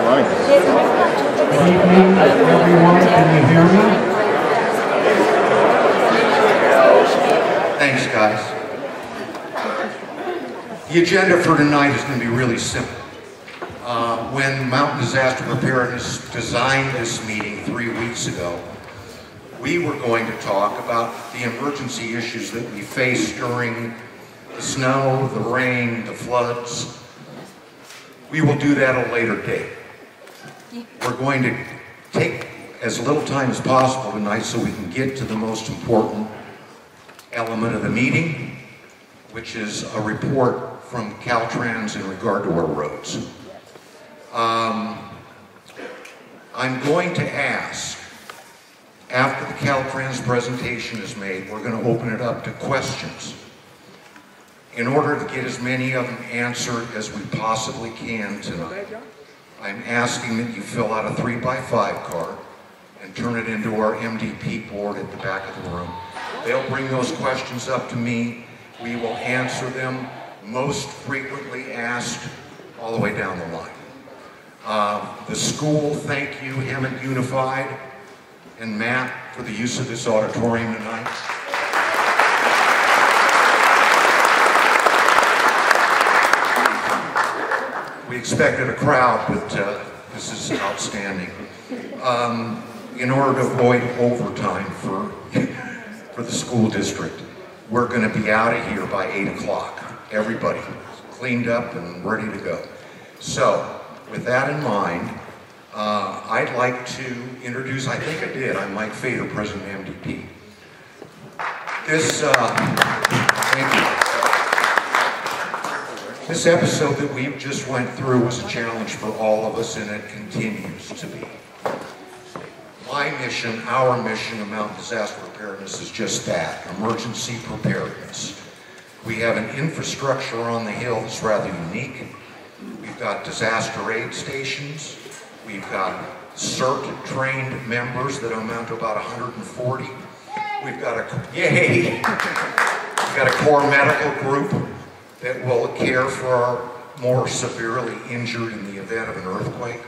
Good evening, everyone. Can you hear me? Thanks, guys. The agenda for tonight is going to be really simple. When Mountain Disaster Preparedness designed this meeting 3 weeks ago, we were going to talk about the emergency issues that we face during the snow, the rain, the floods. We will do that at a later date. We're going to take as little time as possible tonight so we can get to the most important element of the meeting, which is a report from Caltrans in regard to our roads. I'm going to ask, after the Caltrans presentation is made, we're going to open it up to questions. In order to get as many of them answered as we possibly can tonight, I'm asking that you fill out a 3x5 card and turn it into our MDP board at the back of the room. They'll bring those questions up to me. We will answer them, most frequently asked, all the way down the line. The school, thank you, Hemet Unified and Matt, for the use of this auditorium tonight. We expected a crowd, but this is outstanding. In order to avoid overtime for the school district, we're going to be out of here by 8 o'clock. Everybody cleaned up and ready to go. So, with that in mind, I'd like to introduce, I think I did, I'm Mike Fader, President of MDP. Thank you. This episode that we just went through was a challenge for all of us, and it continues to be. My mission, our mission of Mountain Disaster Preparedness is just that, emergency preparedness. We have an infrastructure on the Hill that's rather unique. We've got disaster aid stations. We've got CERT-trained members that amount to about 140. We've got We've got a core medical group that will care for our more severely injured in the event of an earthquake.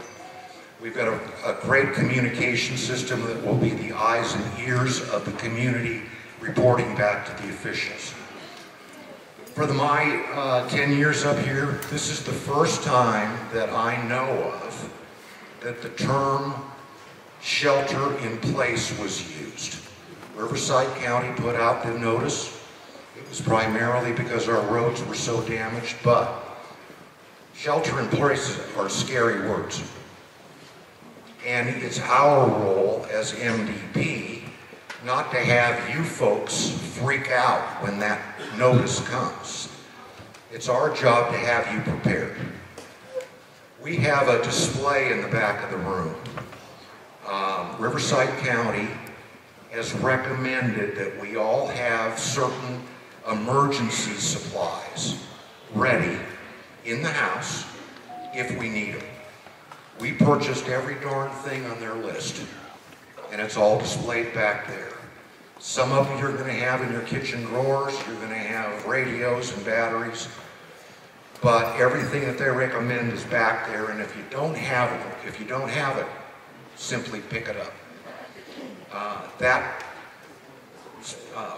We've got a great communication system that will be the eyes and ears of the community reporting back to the officials. For my 10 years up here, this is the first time that I know of that the term shelter in place was used. Riverside County put out the notice. It was primarily because our roads were so damaged, but shelter in place are scary words. And it's our role as MDP not to have you folks freak out when that notice comes. It's our job to have you prepared. We have a display in the back of the room. Riverside County has recommended that we all have certain emergency supplies ready in the house if we need them. We purchased every darn thing on their list, and it's all displayed back there. Some of them you're going to have in your kitchen drawers. You're going to have radios and batteries, but everything that they recommend is back there. And if you don't have it, simply pick it up. That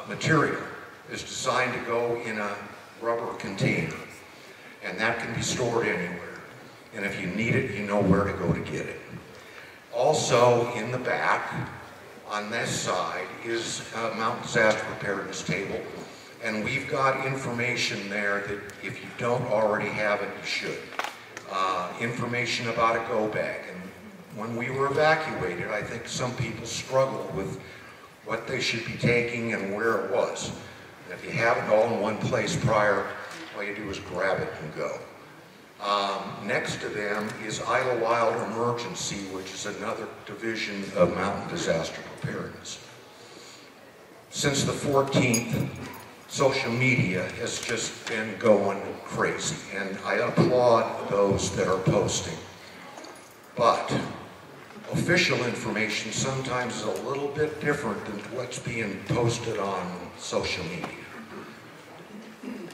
material is designed to go in a rubber container, and that can be stored anywhere. And if you need it, you know where to go to get it. Also, in the back, on this side, is a Mountain Disaster Preparedness table. And we've got information there that if you don't already have it, you should. Information about a go bag. And when we were evacuated, I think some people struggled with what they should be taking and where it was. And if you have it all in one place prior, all you do is grab it and go. Next to them is Idyllwild Emergency, which is another division of Mountain Disaster Preparedness. Since the 14th, social media has just been going crazy, and I applaud those that are posting. But official information sometimes is a little bit different than what's being posted on social media.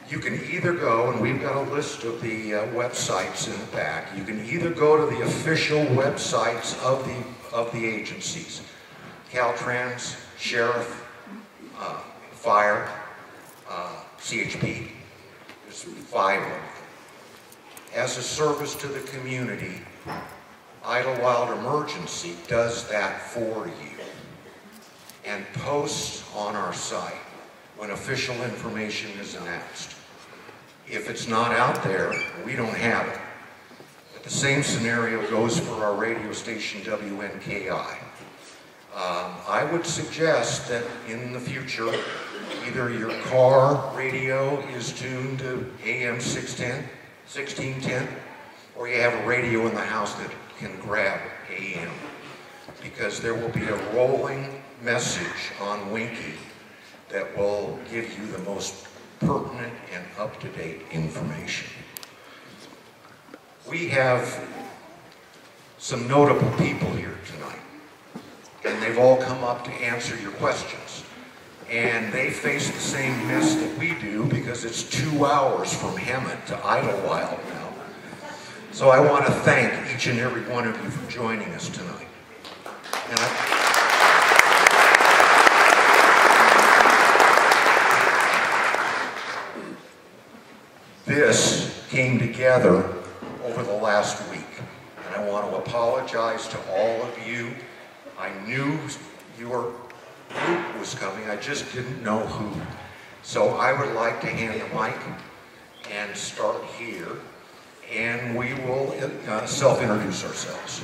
You can either go, and we've got a list of the websites in the back, you can either go to the official websites of the agencies, Caltrans, Sheriff, Fire, CHP. There's 5 of them. As a service to the community, Idyllwild Emergency does that for you and posts on our site when official information is announced. If it's not out there, we don't have it. But the same scenario goes for our radio station WNKI. I would suggest that in the future, either your car radio is tuned to AM 1610, or you have a radio in the house that can grab AM, because there will be a rolling message on Winky that will give you the most pertinent and up-to-date information. We have some notable people here tonight, and they've all come up to answer your questions. And they face the same mess that we do, because it's 2 hours from Hemet to Idyllwild now. So I want to thank each and every one of you for joining us tonight. And this came together over the last week, and I want to apologize to all of you. I knew your group was coming, I just didn't know who. So I would like to hand the mic and start here, and we will self-introduce ourselves.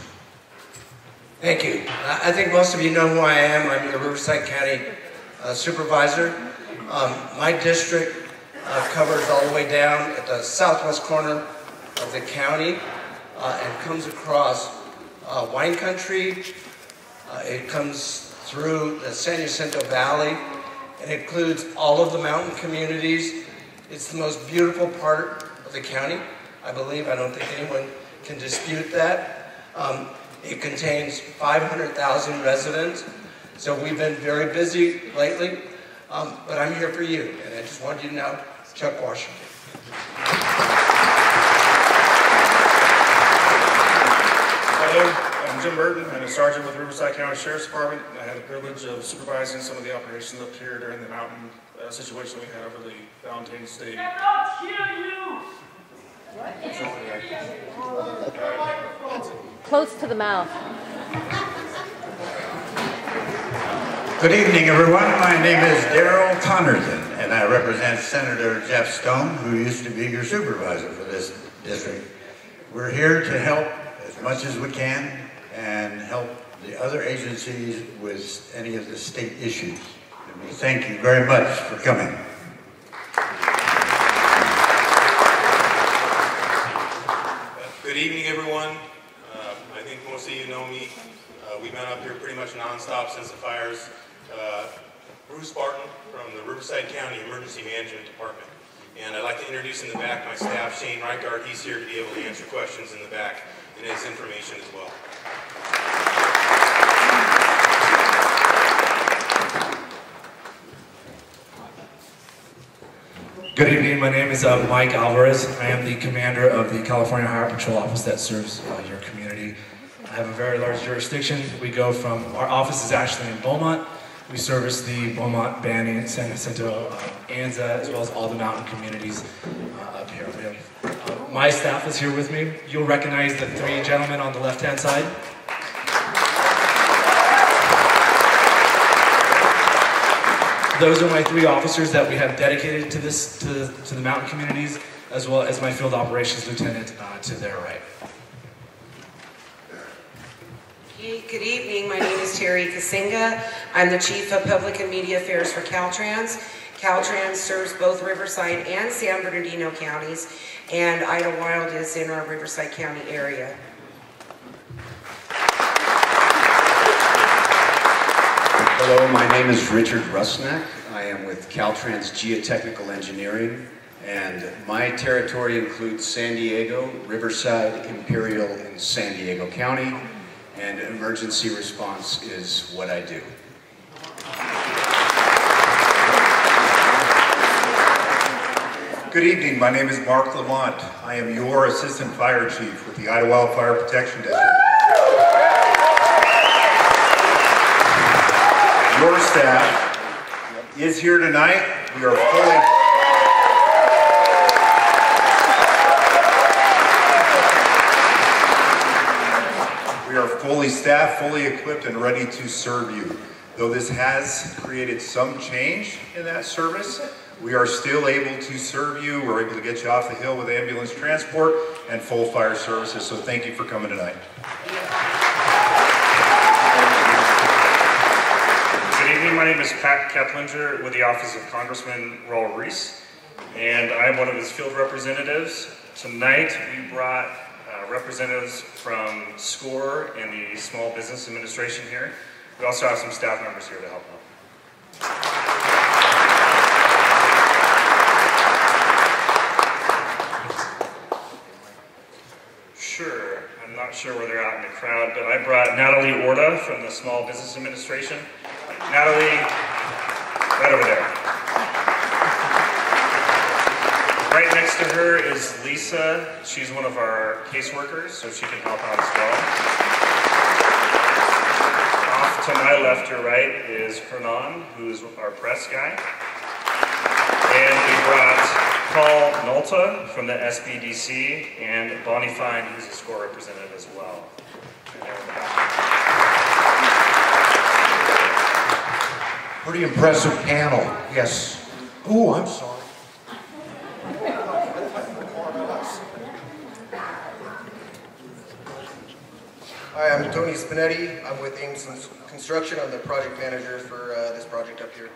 Thank you. I think most of you know who I am. I'm your Riverside County supervisor. My district covers all the way down at the southwest corner of the county and comes across wine country. It comes through the San Jacinto Valley, and it includes all of the mountain communities. It's the most beautiful part of the county, I believe. I don't think anyone can dispute that. It contains 500,000 residents, so we've been very busy lately, but I'm here for you, and I just wanted you to know Chuck Washington. Hello. I'm Jim Burton. I'm a sergeant with Riverside County Sheriff's Department. I had the privilege of supervising some of the operations up here during the mountain situation we had over the Valentine's Day. Close to the mouth. Good evening, everyone. My name is Darrell Connerton, and I represent Senator Jeff Stone, who used to be your supervisor for this district. We're here to help as much as we can and help the other agencies with any of the state issues. And we thank you very much for coming. Good evening, everyone. I think most of you know me. We've been up here pretty much nonstop since the fires. Bruce Barton from the Riverside County Emergency Management Department. And I'd like to introduce in the back my staff, Shane Reichard. He's here to be able to answer questions in the back and his information as well. Good evening, my name is Mike Alvarez. I am the commander of the California Highway Patrol Office that serves your community. I have a very large jurisdiction. We go from, our office is actually in Beaumont. We service the Beaumont, Banning, San Jacinto, Anza, as well as all the mountain communities up here. We have, my staff is here with me. You'll recognize the 3 gentlemen on the left-hand side. Those are my 3 officers that we have dedicated to this, to the mountain communities, as well as my field operations lieutenant to their right. Good evening, my name is Terry Kasinga. I'm the Chief of Public and Media Affairs for Caltrans. Caltrans serves both Riverside and San Bernardino counties, and Idyllwild is in our Riverside County area. Hello, my name is Richard Rusnak. I am with Caltrans Geotechnical Engineering, and my territory includes San Diego, Riverside, Imperial, and San Diego County, and emergency response is what I do. Good evening, my name is Mark Lamont. I am your Assistant Fire Chief with the Idyllwild Fire Protection District. Your staff is here tonight. We are fully staffed, fully equipped, and ready to serve you. Though this has created some change in that service, we are still able to serve you. We're able to get you off the hill with ambulance transport and full fire services. So thank you for coming tonight. Good evening, my name is Pat Keplinger with the Office of Congressman Raul Reese, and I'm one of his field representatives. Tonight we brought representatives from SCORE and the Small Business Administration here. We also have some staff members here to help out. Sure, I'm not sure where they're at in the crowd, but I brought Natalie Orta from the Small Business Administration. Natalie, right over there. Right next to her is Lisa. She's one of our caseworkers, so she can help out as well. Off to my left or right is Hernan, who's our press guy. And we brought Paul Nolta from the SBDC and Bonnie Fine, who's a SCORE representative as well. Pretty impressive panel, yes. Oh, I'm sorry. Hi, I'm Tony Spinetti. I'm with Ames Construction. I'm the project manager for this project up here.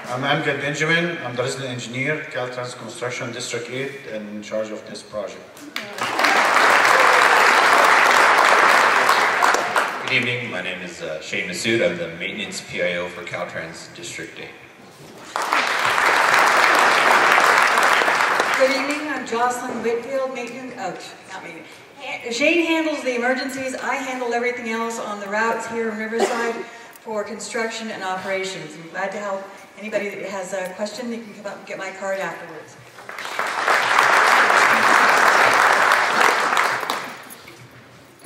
I'm Amgad Benjamin. I'm the resident engineer, Caltrans Construction District 8, and in charge of this project. Good evening, my name is Shane Massoud. I'm the maintenance PIO for Caltrans District 8. Good evening, I'm Jocelyn Whitfield, Shane handles the emergencies, I handle everything else on the routes here in Riverside for construction and operations. I'm glad to help anybody that has a question. You can come up and get my card afterwards.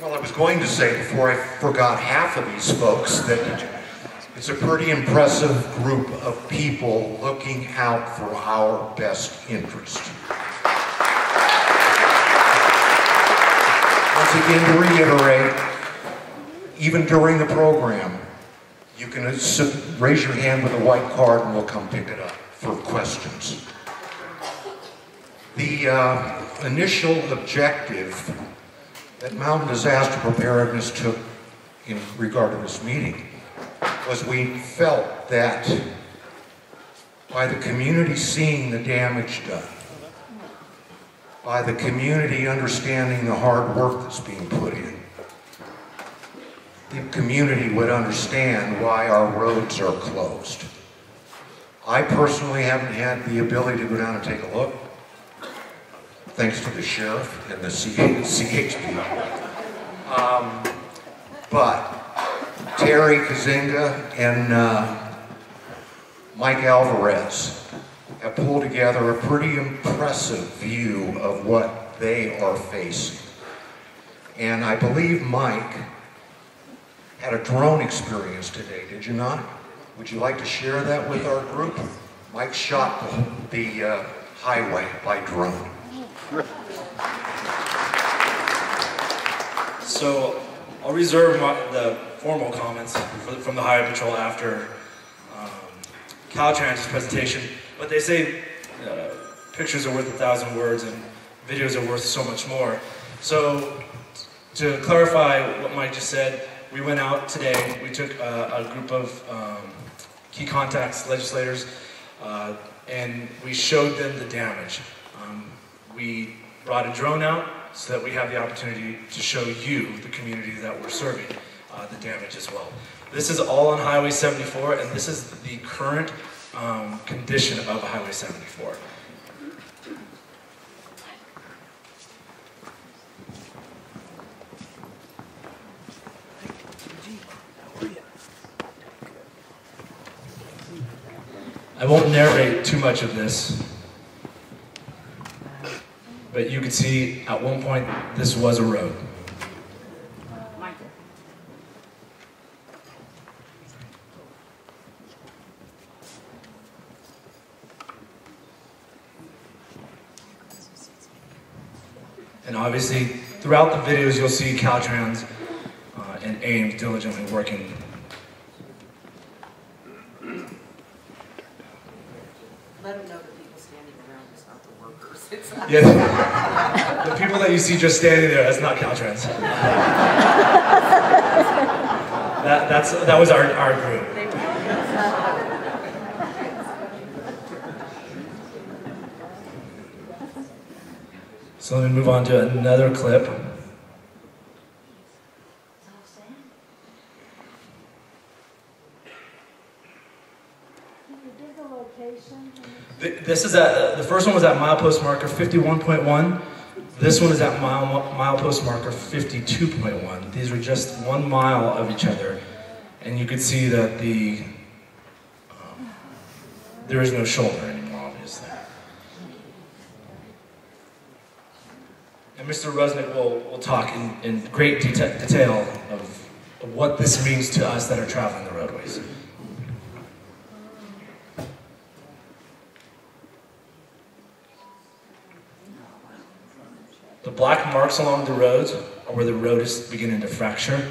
Well, I was going to say before I forgot half of these folks that it's a pretty impressive group of people looking out for our best interest. Once again, to reiterate, even during the program, you can raise your hand with a white card and we'll come pick it up for questions. The initial objective that Mountain Disaster Preparedness took in regard to this meeting was we felt that by the community seeing the damage done, by the community understanding the hard work that's being put in, the community would understand why our roads are closed. I personally haven't had the ability to go down and take a look, thanks to the sheriff and the CHP. But Terry Kazinga and Mike Alvarez have pulled together a pretty impressive view of what they are facing. And I believe Mike had a drone experience today, did you not? Would you like to share that with our group? Mike shot the highway by drone. So I'll reserve the formal comments from the Highway Patrol after Caltrans' presentation, but they say pictures are worth 1,000 words and videos are worth so much more. So to clarify what Mike just said, we went out today, we took a group of key contacts, legislators, and we showed them the damage. We brought a drone out so that we have the opportunity to show you, the community that we're serving, the damage as well. This is all on Highway 74, and this is the current condition of Highway 74. I won't narrate too much of this, but you can see at one point this was a road. And obviously, throughout the videos, you'll see Caltrans and Ames diligently working. Let them know the people standing around is not the workers. It's not. Yeah, the people that you see just standing there, that's not Caltrans. That was our group. So let me move on to another clip. This is the first one was at milepost marker 51.1. This one is at milepost marker 52.1. These are just 1 mile of each other, and you can see that there is no shoulder anymore, obviously. And Mr. Rusnick will talk in great detail of what this means to us that are traveling the roadways. The black marks along the roads are where the road is beginning to fracture.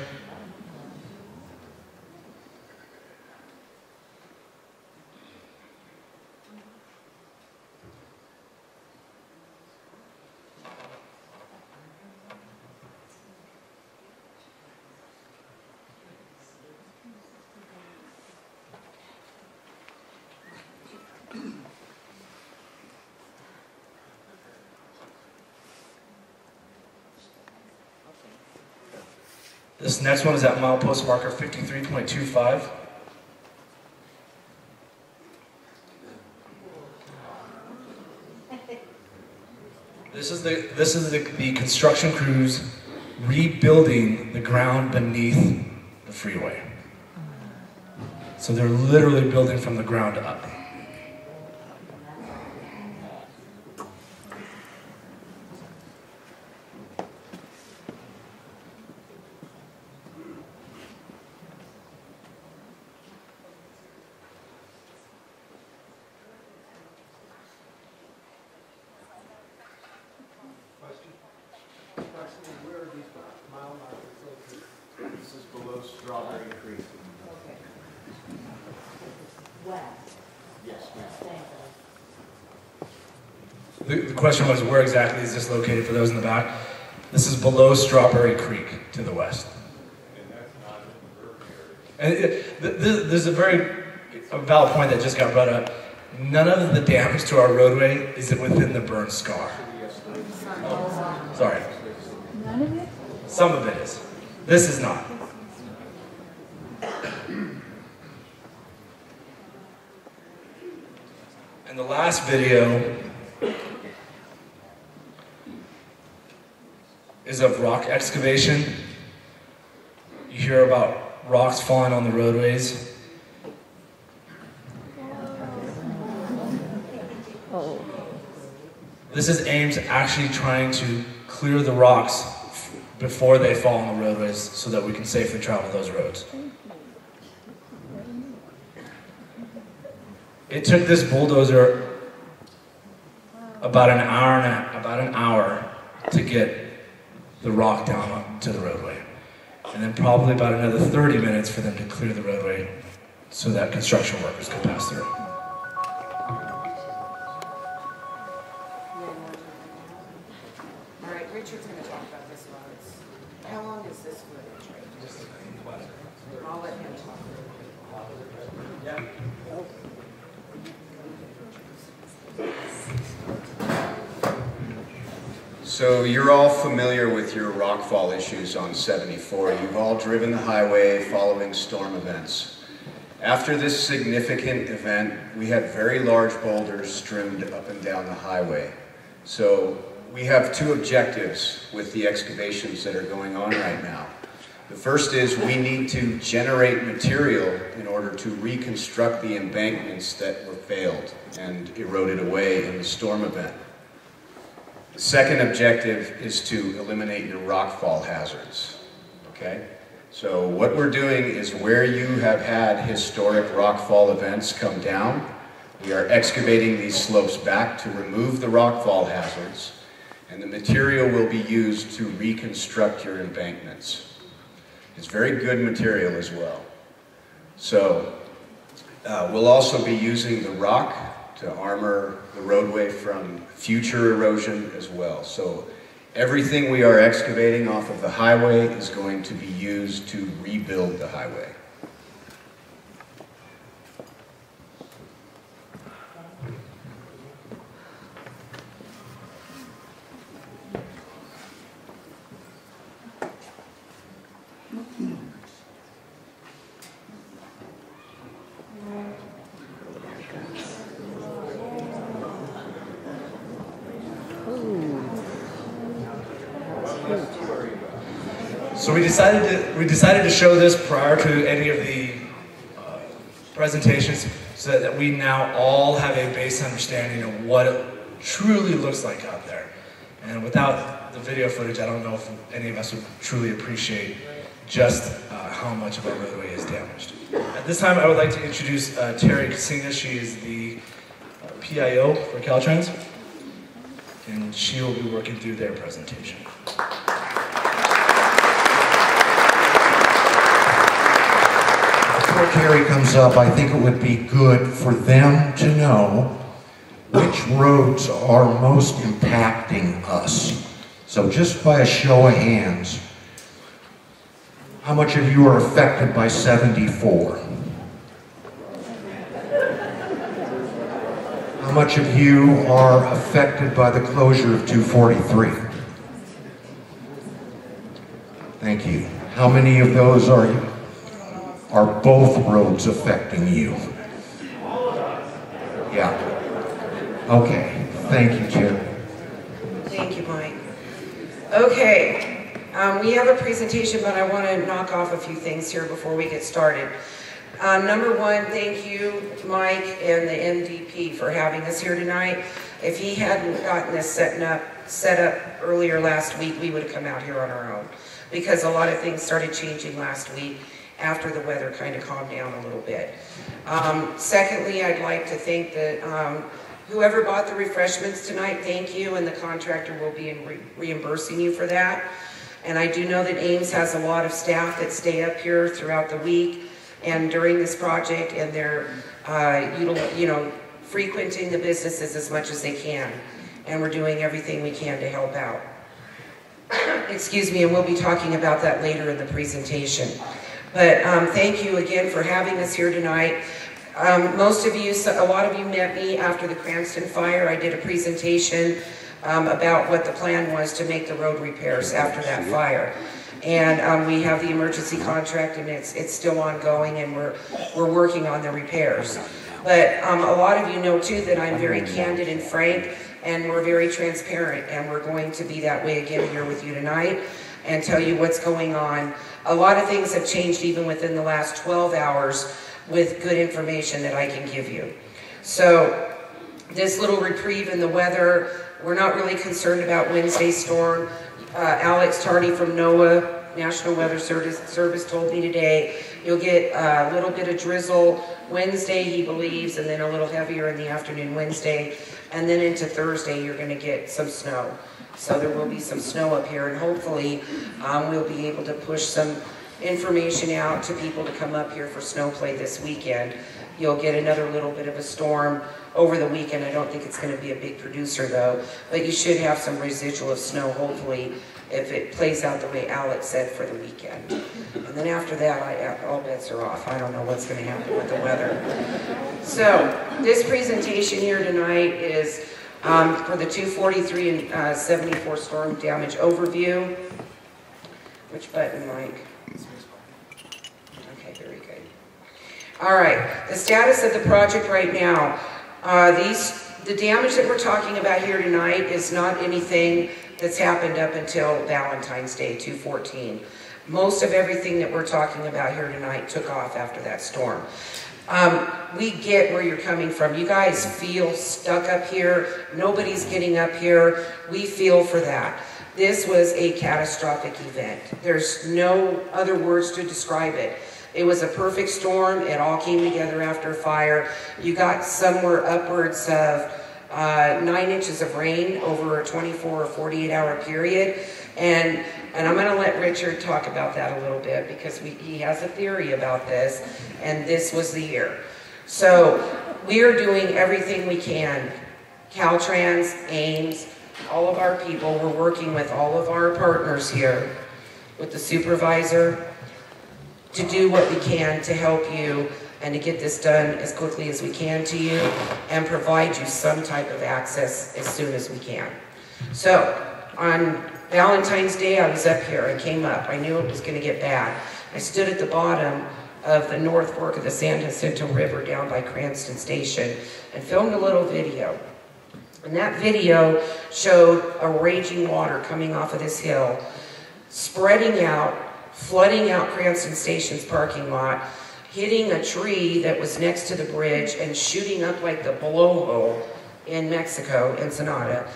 This next one is at milepost marker 53.25. This is the construction crews rebuilding the ground beneath the freeway. So they're literally building from the ground up. The question was, where exactly is this located for those in the back? This is below Strawberry Creek to the west. And there's a very valid point that just got brought up. None of the damage to our roadway is within the burn scar. Oh, sorry. None of it? Some of it is. This is not. And the last video is of rock excavation. You hear about rocks falling on the roadways. Oh. This is Ames actually trying to clear the rocks before they fall on the roadways so that we can safely travel those roads. It took this bulldozer about an hour to get the rock down to the roadway. And then probably about another 30 minutes for them to clear the roadway so that construction workers could pass through. All right, Richard's going to talk about this one. How long is this footage? I'll let him talk. Yeah. So you're all familiar with your rockfall issues on 74. You've all driven the highway following storm events. After this significant event, we had very large boulders strewn up and down the highway. So we have two objectives with the excavations that are going on right now. The first is we need to generate material in order to reconstruct the embankments that were failed and eroded away in the storm event. The second objective is to eliminate your rockfall hazards, okay? So what we're doing is where you have had historic rockfall events come down, we are excavating these slopes back to remove the rockfall hazards, and the material will be used to reconstruct your embankments. It's very good material as well. So we'll also be using the rock to armor the roadway from future erosion as well. So everything we are excavating off of the highway is going to be used to rebuild the highway. So we decided to show this prior to any of the presentations so that we now all have a base understanding of what it truly looks like out there. And without the video footage, I don't know if any of us would truly appreciate just how much of our roadway is damaged. At this time, I would like to introduce Terry Kasinga. She is the PIO for Caltrans, and she will be working through their presentation. Before Terry comes up, I think it would be good for them to know which roads are most impacting us. So just by a show of hands, how much of you are affected by 74? How much of you are affected by the closure of 243? Thank you. How many of those are both roads affecting you? Yeah. Okay. Thank you, Jim. Thank you, Mike. Okay. We have a presentation, but I want to knock off a few things here before we get started. Number one, thank you, Mike and the MDP for having us here tonight. If he hadn't gotten this set up earlier last week, we would have come out here on our own, because a lot of things started changing last week after the weather kind of calmed down a little bit. Secondly, I'd like to thank whoever bought the refreshments tonight, thank you, and the contractor will be reimbursing you for that. And I do know that Ames has a lot of staff that stay up here throughout the week and during this project, and they're frequenting the businesses as much as they can. And we're doing everything we can to help out. Excuse me, and we'll be talking about that later in the presentation. But thank you again for having us here tonight. Most of you, a lot of you met me after the Cranston fire. I did a presentation about what the plan was to make the road repairs after that fire. And we have the emergency contract, and it's still ongoing, and we're working on the repairs. But a lot of you know too that I'm very candid and frank, and we're very transparent, and we're going to be that way again here with you tonight and tell you what's going on. A lot of things have changed even within the last 12 hours with good information that I can give you. So this little reprieve in the weather, we're not really concerned about Wednesday's storm. Alex Tardy from NOAA, National Weather Service, told me today you'll get a little bit of drizzle Wednesday, he believes, and then a little heavier in the afternoon Wednesday, and then into Thursday you're going to get some snow. So there will be some snow up here, and hopefully we'll be able to push some information out to people to come up here for snow play this weekend. You'll get another little bit of a storm over the weekend. I don't think it's going to be a big producer though, but you should have some residual of snow hopefully if it plays out the way Alex said for the weekend. And then after that, all bets are off. I don't know what's going to happen with the weather. So this presentation here tonight is for the 243 and 74 storm damage overview. Which button, Mike? Okay, very good. All right, the status of the project right now. The damage that we're talking about here tonight is not anything that's happened up until Valentine's Day, 2/14. Most of everything that we're talking about here tonight took off after that storm. We get where you're coming from. You guys feel stuck up here. Nobody's getting up here. We feel for that. This was a catastrophic event. There's no other words to describe it. It was a perfect storm. It all came together after a fire. You got somewhere upwards of 9 inches of rain over a 24 or 48 hour period. And I'm going to let Richard talk about that a little bit because he has a theory about this, and this was the year. So we are doing everything we can. Caltrans, Ames, all of our people, we're working with all of our partners here, with the supervisor, to do what we can to help you and to get this done as quickly as we can to you and provide you some type of access as soon as we can. So on Valentine's Day, I was up here. I came up. I knew it was going to get bad. I stood at the bottom of the North Fork of the San Jacinto River down by Cranston Station and filmed a little video. And that video showed a raging water coming off of this hill, spreading out, flooding out Cranston Station's parking lot, hitting a tree that was next to the bridge and shooting up like the blowhole in Mexico, Ensenada,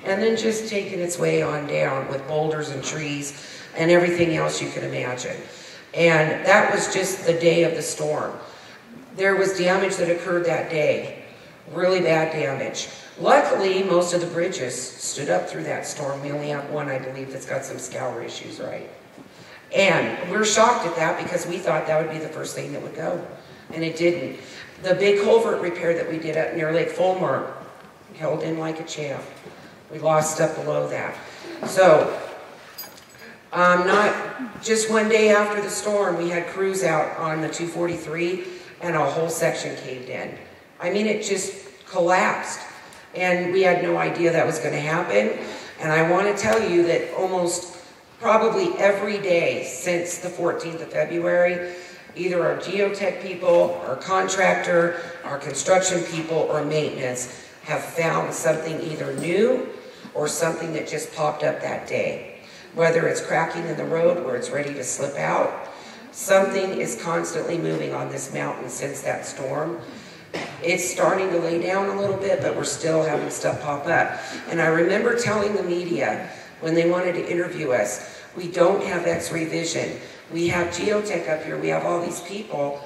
and then just taking its way on down with boulders and trees and everything else you can imagine. And that was just the day of the storm. There was damage that occurred that day, really bad damage. Luckily, most of the bridges stood up through that storm. We only have one, I believe, that's got some scour issues, right? And we're shocked at that because we thought that would be the first thing that would go, and it didn't. The big culvert repair that we did up near Lake Fulmar held in like a champ. We lost up below that. So, not just one day after the storm, we had crews out on the 243 and a whole section caved in. I mean, it just collapsed. And we had no idea that was going to happen. And I want to tell you that almost probably every day since the 14th of February, either our geotech people, our contractor, our construction people, or maintenance have found something either new or something that just popped up that day. Whether it's cracking in the road where it's ready to slip out, something is constantly moving on this mountain since that storm. It's starting to lay down a little bit, but we're still having stuff pop up. And I remember telling the media when they wanted to interview us, we don't have x-ray vision. We have geotech up here, we have all these people,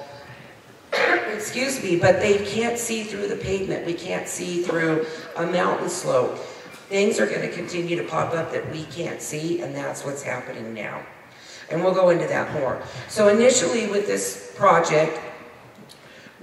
excuse me, but they can't see through the pavement. We can't see through a mountain slope. Things are going to continue to pop up that we can't see, and that's what's happening now. And we'll go into that more. So initially with this project,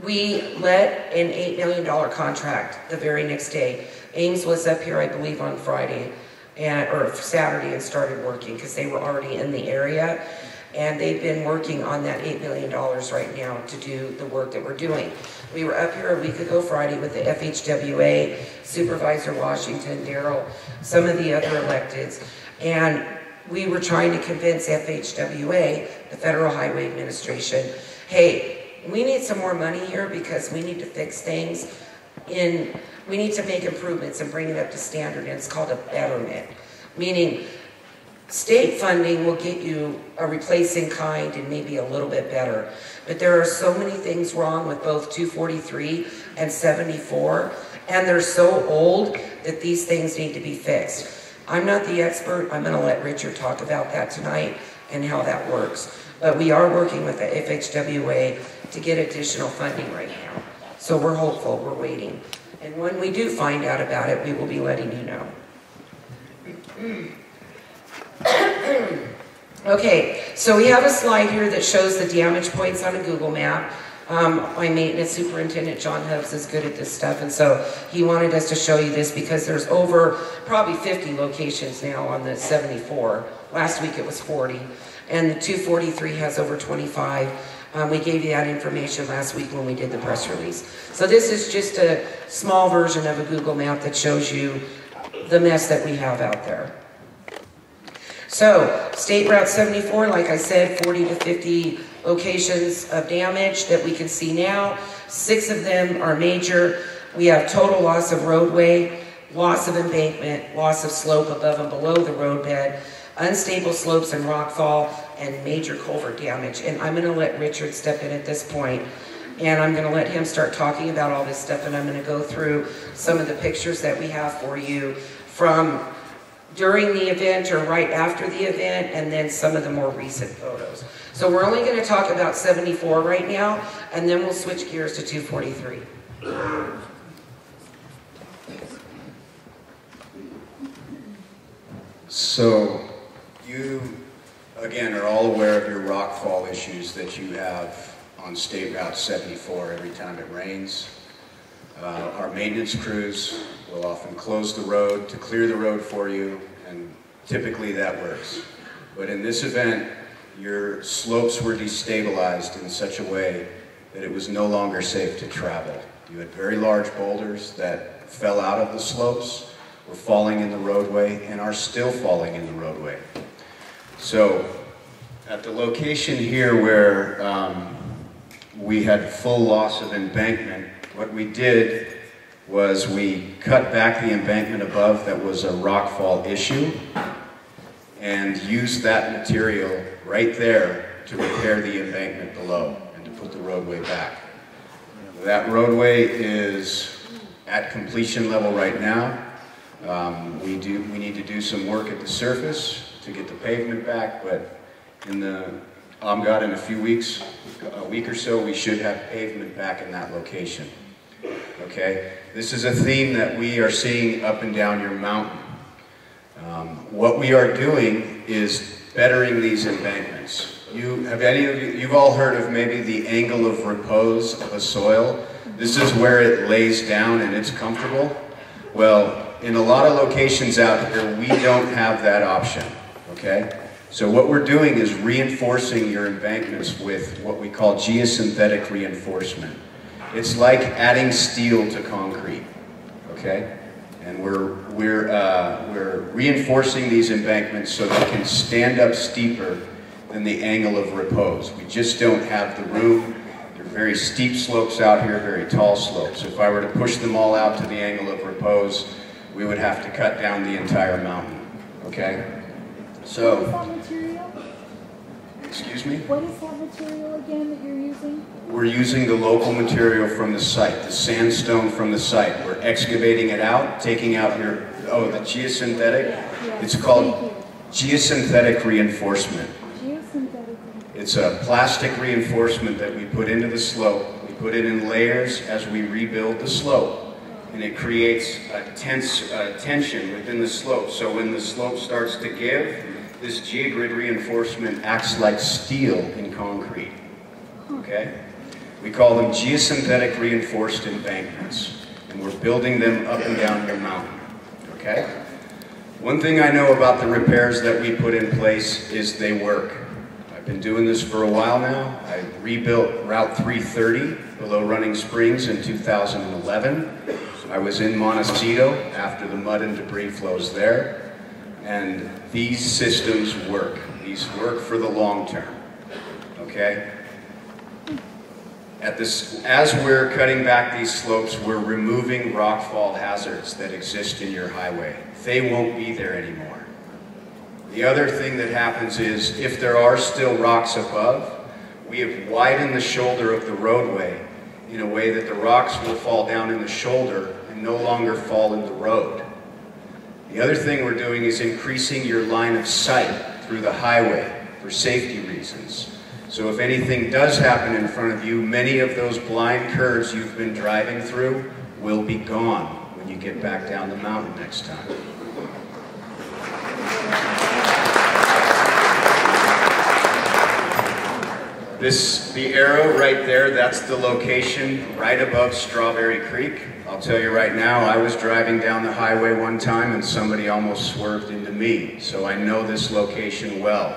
we let an $8 million contract the very next day. Ames was up here, I believe, on Friday or Saturday and started working because they were already in the area. And they've been working on that $8 million right now to do the work that we're doing. We were up here a week ago Friday with the FHWA, Supervisor Washington, Darrell, some of the other electeds, and we were trying to convince FHWA, the Federal Highway Administration, hey, we need some more money here because we need to fix things we need to make improvements and bring it up to standard, and it's called a betterment, meaning state funding will get you a replacing kind and maybe a little bit better. But there are so many things wrong with both 243 and 74, and they're so old that these things need to be fixed. I'm not the expert. I'm going to let Richard talk about that tonight and how that works. But we are working with the FHWA to get additional funding right now. So we're hopeful. We're waiting. And when we do find out about it, we will be letting you know. Okay, so we have a slide here that shows the damage points on a Google map. My maintenance superintendent, John Hubbs, is good at this stuff, and so he wanted us to show you this because there's over probably 50 locations now on the 74. Last week it was 40, and the 243 has over 25. We gave you that information last week when we did the press release. So this is just a small version of a Google map that shows you the mess that we have out there. So, State Route 74, like I said, 40 to 50 locations of damage that we can see now. 6 of them are major. We have total loss of roadway, loss of embankment, loss of slope above and below the roadbed, unstable slopes and rockfall, and major culvert damage. And I'm gonna let Richard step in at this point, and I'm gonna let him start talking about all this stuff, and I'm gonna go through some of the pictures that we have for you from during the event or right after the event, and then some of the more recent photos. So we're only gonna talk about 74 right now, and then we'll switch gears to 243. So you, again, are all aware of your rockfall issues that you have on State Route 74 every time it rains. Our maintenance crews will often close the road to clear the road for you, and typically that works. But in this event, your slopes were destabilized in such a way that it was no longer safe to travel. You had very large boulders that fell out of the slopes, were falling in the roadway, and are still falling in the roadway. So at the location here where we had full loss of embankment, what we did was we cut back the embankment above that was a rockfall issue and used that material right there to repair the embankment below and to put the roadway back. That roadway is at completion level right now. We need to do some work at the surface to get the pavement back, but in God, in a week or so, we should have pavement back in that location. Okay? This is a theme that we are seeing up and down your mountain. What we are doing is bettering these embankments. You've all heard of maybe the angle of repose of a soil. This is where it lays down and it's comfortable. Well, in a lot of locations out here, we don't have that option, okay? So what we're doing is reinforcing your embankments with what we call geosynthetic reinforcement. It's like adding steel to concrete, okay? And we're reinforcing these embankments so they can stand up steeper than the angle of repose. We just don't have the room. There are very steep slopes out here, very tall slopes. If I were to push them all out to the angle of repose, we would have to cut down the entire mountain, okay? So, what is that material? Excuse me? What is that material again that you're using? We're using the local material from the site, the sandstone from the site. We're excavating it out, taking out the geosynthetic. Yeah. It's called geosynthetic reinforcement. Geosynthetic. It's a plastic reinforcement that we put into the slope. We put it in layers as we rebuild the slope. And it creates a tension within the slope. So when the slope starts to give, this geogrid reinforcement acts like steel in concrete, okay? We call them geosynthetic reinforced embankments, and we're building them up and down your mountain, okay? One thing I know about the repairs that we put in place is they work. I've been doing this for a while now. I rebuilt Route 330 below Running Springs in 2011. I was in Montecito after the mud and debris flows there, and these systems work. These work for the long term, okay? As we're cutting back these slopes, we're removing rockfall hazards that exist in your highway. They won't be there anymore. The other thing that happens is, if there are still rocks above, we have widened the shoulder of the roadway in a way that the rocks will fall down in the shoulder and no longer fall in the road. The other thing we're doing is increasing your line of sight through the highway for safety reasons. So if anything does happen in front of you, many of those blind curves you've been driving through will be gone when you get back down the mountain next time. The arrow right there, that's the location right above Strawberry Creek. I'll tell you right now, I was driving down the highway one time and somebody almost swerved into me, so I know this location well.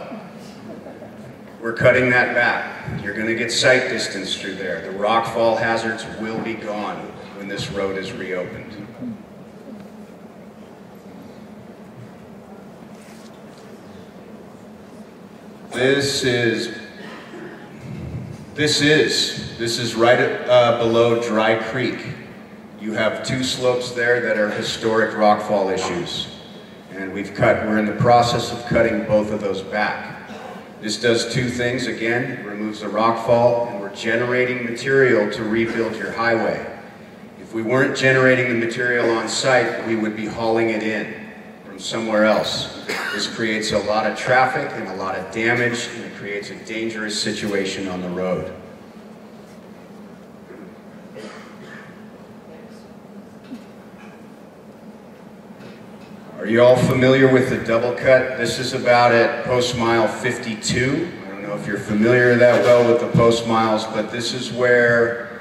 We're cutting that back. You're going to get sight distance through there. The rockfall hazards will be gone when this road is reopened. This is right below Dry Creek. You have two slopes there that are historic rockfall issues. And we're in the process of cutting both of those back. This does two things. Again, it removes the rock fall, and we're generating material to rebuild your highway. If we weren't generating the material on site, we would be hauling it in from somewhere else. This creates a lot of traffic and a lot of damage, and it creates a dangerous situation on the road. Are you all familiar with the double cut? This is about at post mile 52. I don't know if you're familiar that well with the post miles, but this is where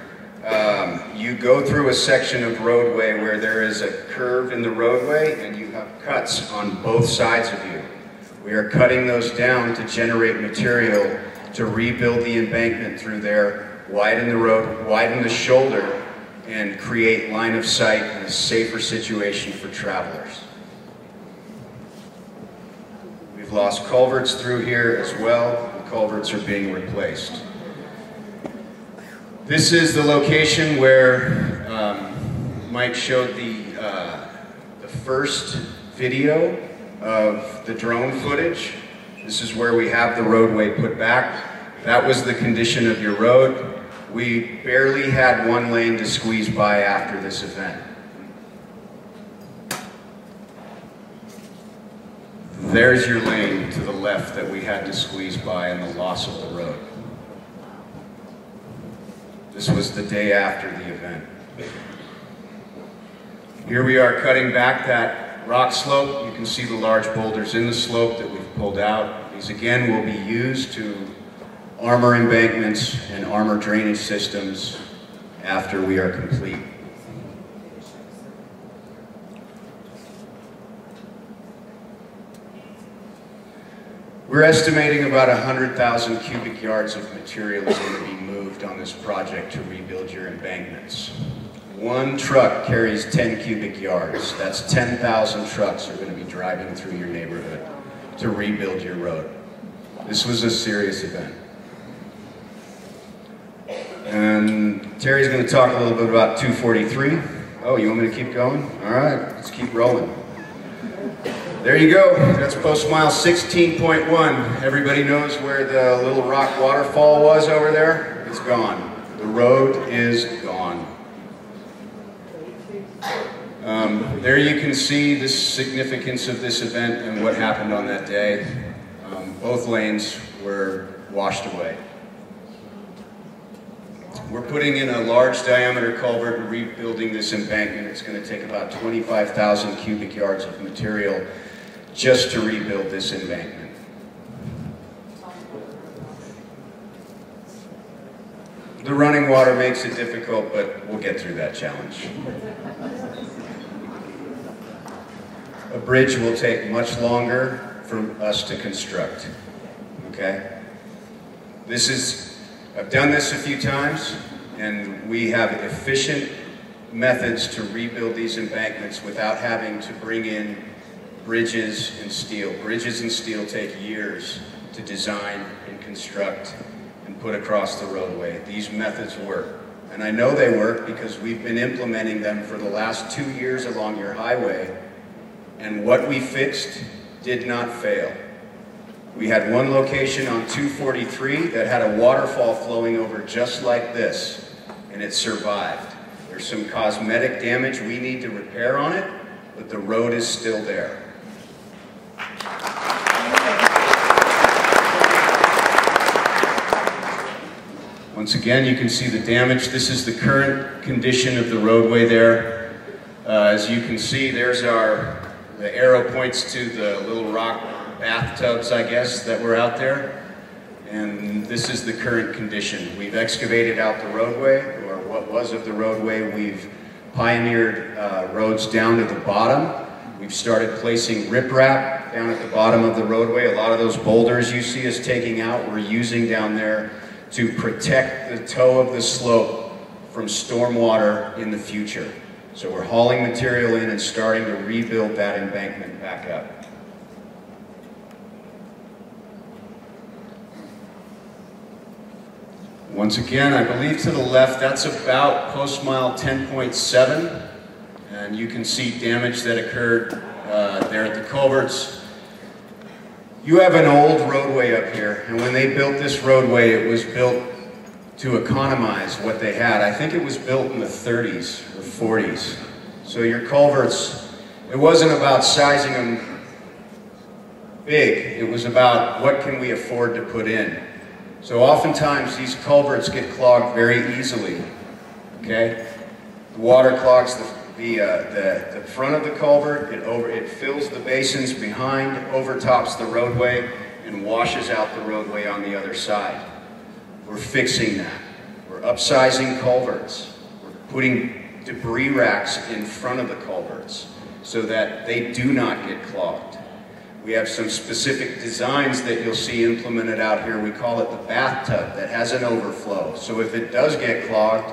you go through a section of roadway where there is a curve in the roadway and you have cuts on both sides of you. We are cutting those down to generate material to rebuild the embankment through there, widen the road, widen the shoulder, and create line of sight and a safer situation for travelers. We've lost culverts through here as well. The culverts are being replaced. This is the location where Mike showed the first video of the drone footage. This is where we have the roadway put back. That was the condition of your road. We barely had one lane to squeeze by after this event. There's your lane to the left that we had to squeeze by and the loss of the road. This was the day after the event. Here we are cutting back that rock slope. You can see the large boulders in the slope that we've pulled out. These again will be used to armor embankments and armor drainage systems after we are complete. We're estimating about 100,000 cubic yards of material is going to be moved on this project to rebuild your embankments. One truck carries 10 cubic yards. That's 10,000 trucks are going to be driving through your neighborhood to rebuild your road. This was a serious event. And Terry's going to talk a little bit about 243. Oh, you want me to keep going? All right, let's keep rolling. There you go. That's post mile 16.1. Everybody knows where the little rock waterfall was over there? It's gone. The road is gone. There you can see the significance of this event and what happened on that day. Both lanes were washed away. We're putting in a large diameter culvert and rebuilding this embankment. It's going to take about 25,000 cubic yards of material just to rebuild this embankment. The running water makes it difficult, but we'll get through that challenge. A bridge will take much longer for us to construct, okay? I've done this a few times, and we have efficient methods to rebuild these embankments without having to bring in bridges and steel. Bridges and steel take years to design and construct and put across the roadway. These methods work. And I know they work because we've been implementing them for the last 2 years along your highway, and what we fixed did not fail. We had one location on 243 that had a waterfall flowing over just like this, and it survived. There's some cosmetic damage we need to repair on it, but the road is still there. Once again, you can see the damage. This is the current condition of the roadway there. As you can see, there's the arrow points to the little rock bathtubs, I guess, that were out there. And this is the current condition. We've excavated out the roadway, or what was of the roadway. We've pioneered roads down to the bottom. We've started placing riprap down at the bottom of the roadway. A lot of those boulders you see us taking out, we're using down there to protect the toe of the slope from stormwater in the future. So we're hauling material in and starting to rebuild that embankment back up. Once again, I believe to the left, that's about post mile 10.7. And you can see damage that occurred there at the culverts. You have an old roadway up here, and when they built this roadway, it was built to economize what they had. I think it was built in the 30s or 40s. So your culverts, it wasn't about sizing them big, it was about what can we afford to put in. So oftentimes these culverts get clogged very easily, okay? The water clogs the front of the culvert, it fills the basins behind, overtops the roadway, and washes out the roadway on the other side. We're fixing that. We're upsizing culverts. We're putting debris racks in front of the culverts so that they do not get clogged. We have some specific designs that you'll see implemented out here. We call it the bathtub that has an overflow. So if it does get clogged,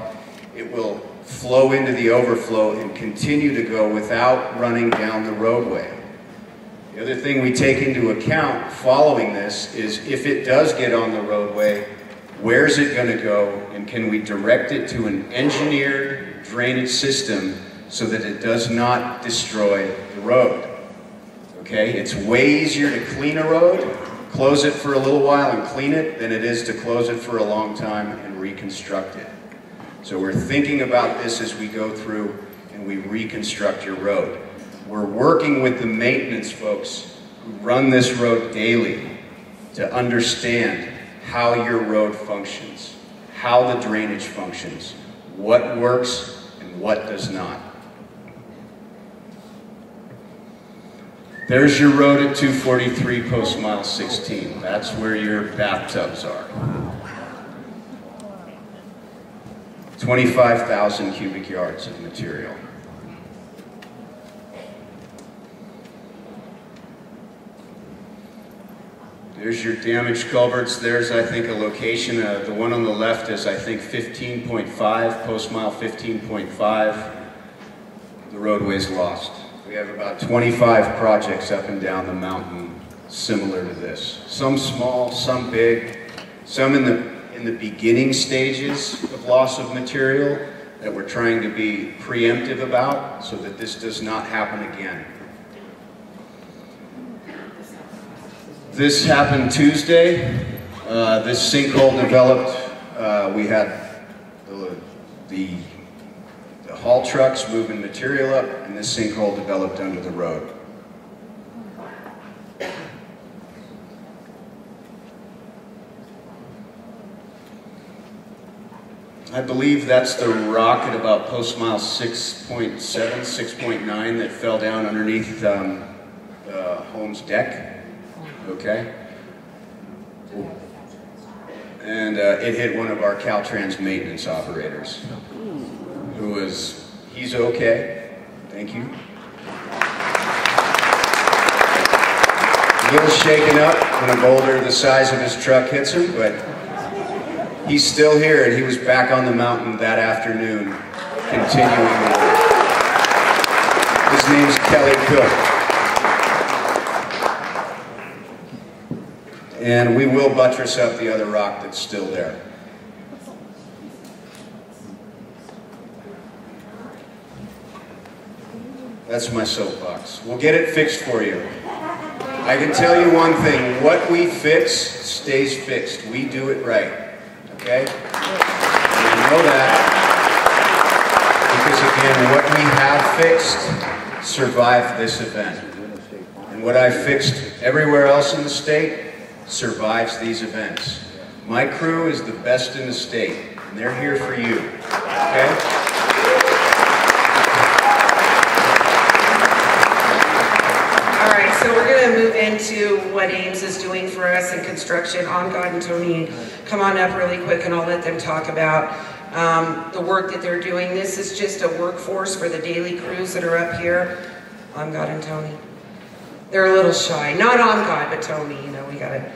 it will flow into the overflow and continue to go without running down the roadway. The other thing we take into account following this is if it does get on the roadway, where's it going to go, and can we direct it to an engineered drainage system so that it does not destroy the road. Okay, it's way easier to clean a road, close it for a little while and clean it, than it is to close it for a long time and reconstruct it. So we're thinking about this as we go through and we reconstruct your road. We're working with the maintenance folks who run this road daily to understand how your road functions, how the drainage functions, what works and what does not. There's your road at 243 post mile 16. That's where your bathtubs are. 25,000 cubic yards of material. There's your damaged culverts. There's, I think, a location. The one on the left is, I think, 15.5, post mile 15.5. The roadway's lost. We have about 25 projects up and down the mountain similar to this. Some small, some big, some in the beginning stages of loss of material that we're trying to be preemptive about so that this does not happen again. This happened Tuesday. This sinkhole developed. We had the haul trucks moving material up, and this sinkhole developed under the road. I believe that's the rock at about post mile 6.7, 6.9 that fell down underneath Holmes' deck. Okay? And it hit one of our Caltrans maintenance operators, he's okay, thank you. A little shaken up when a boulder the size of his truck hits him, but he's still here, and he was back on the mountain that afternoon, continuing the work. His name's Kelly Cook. And we will buttress up the other rock that's still there. That's my soapbox. We'll get it fixed for you. I can tell you one thing, what we fix stays fixed. We do it right, okay? And you know that because, again, what we have fixed survived this event. And what I fixed everywhere else in the state survives these events. My crew is the best in the state, and they're here for you, okay? All right, so we're going to move into what Ames is doing for us in construction. Angad and Tony, come on up really quick, and I'll let them talk about the work that they're doing. This is just a workforce for the daily crews that are up here. Angad and Tony. They're a little shy. Not Angad, but Tony, you know, we got it.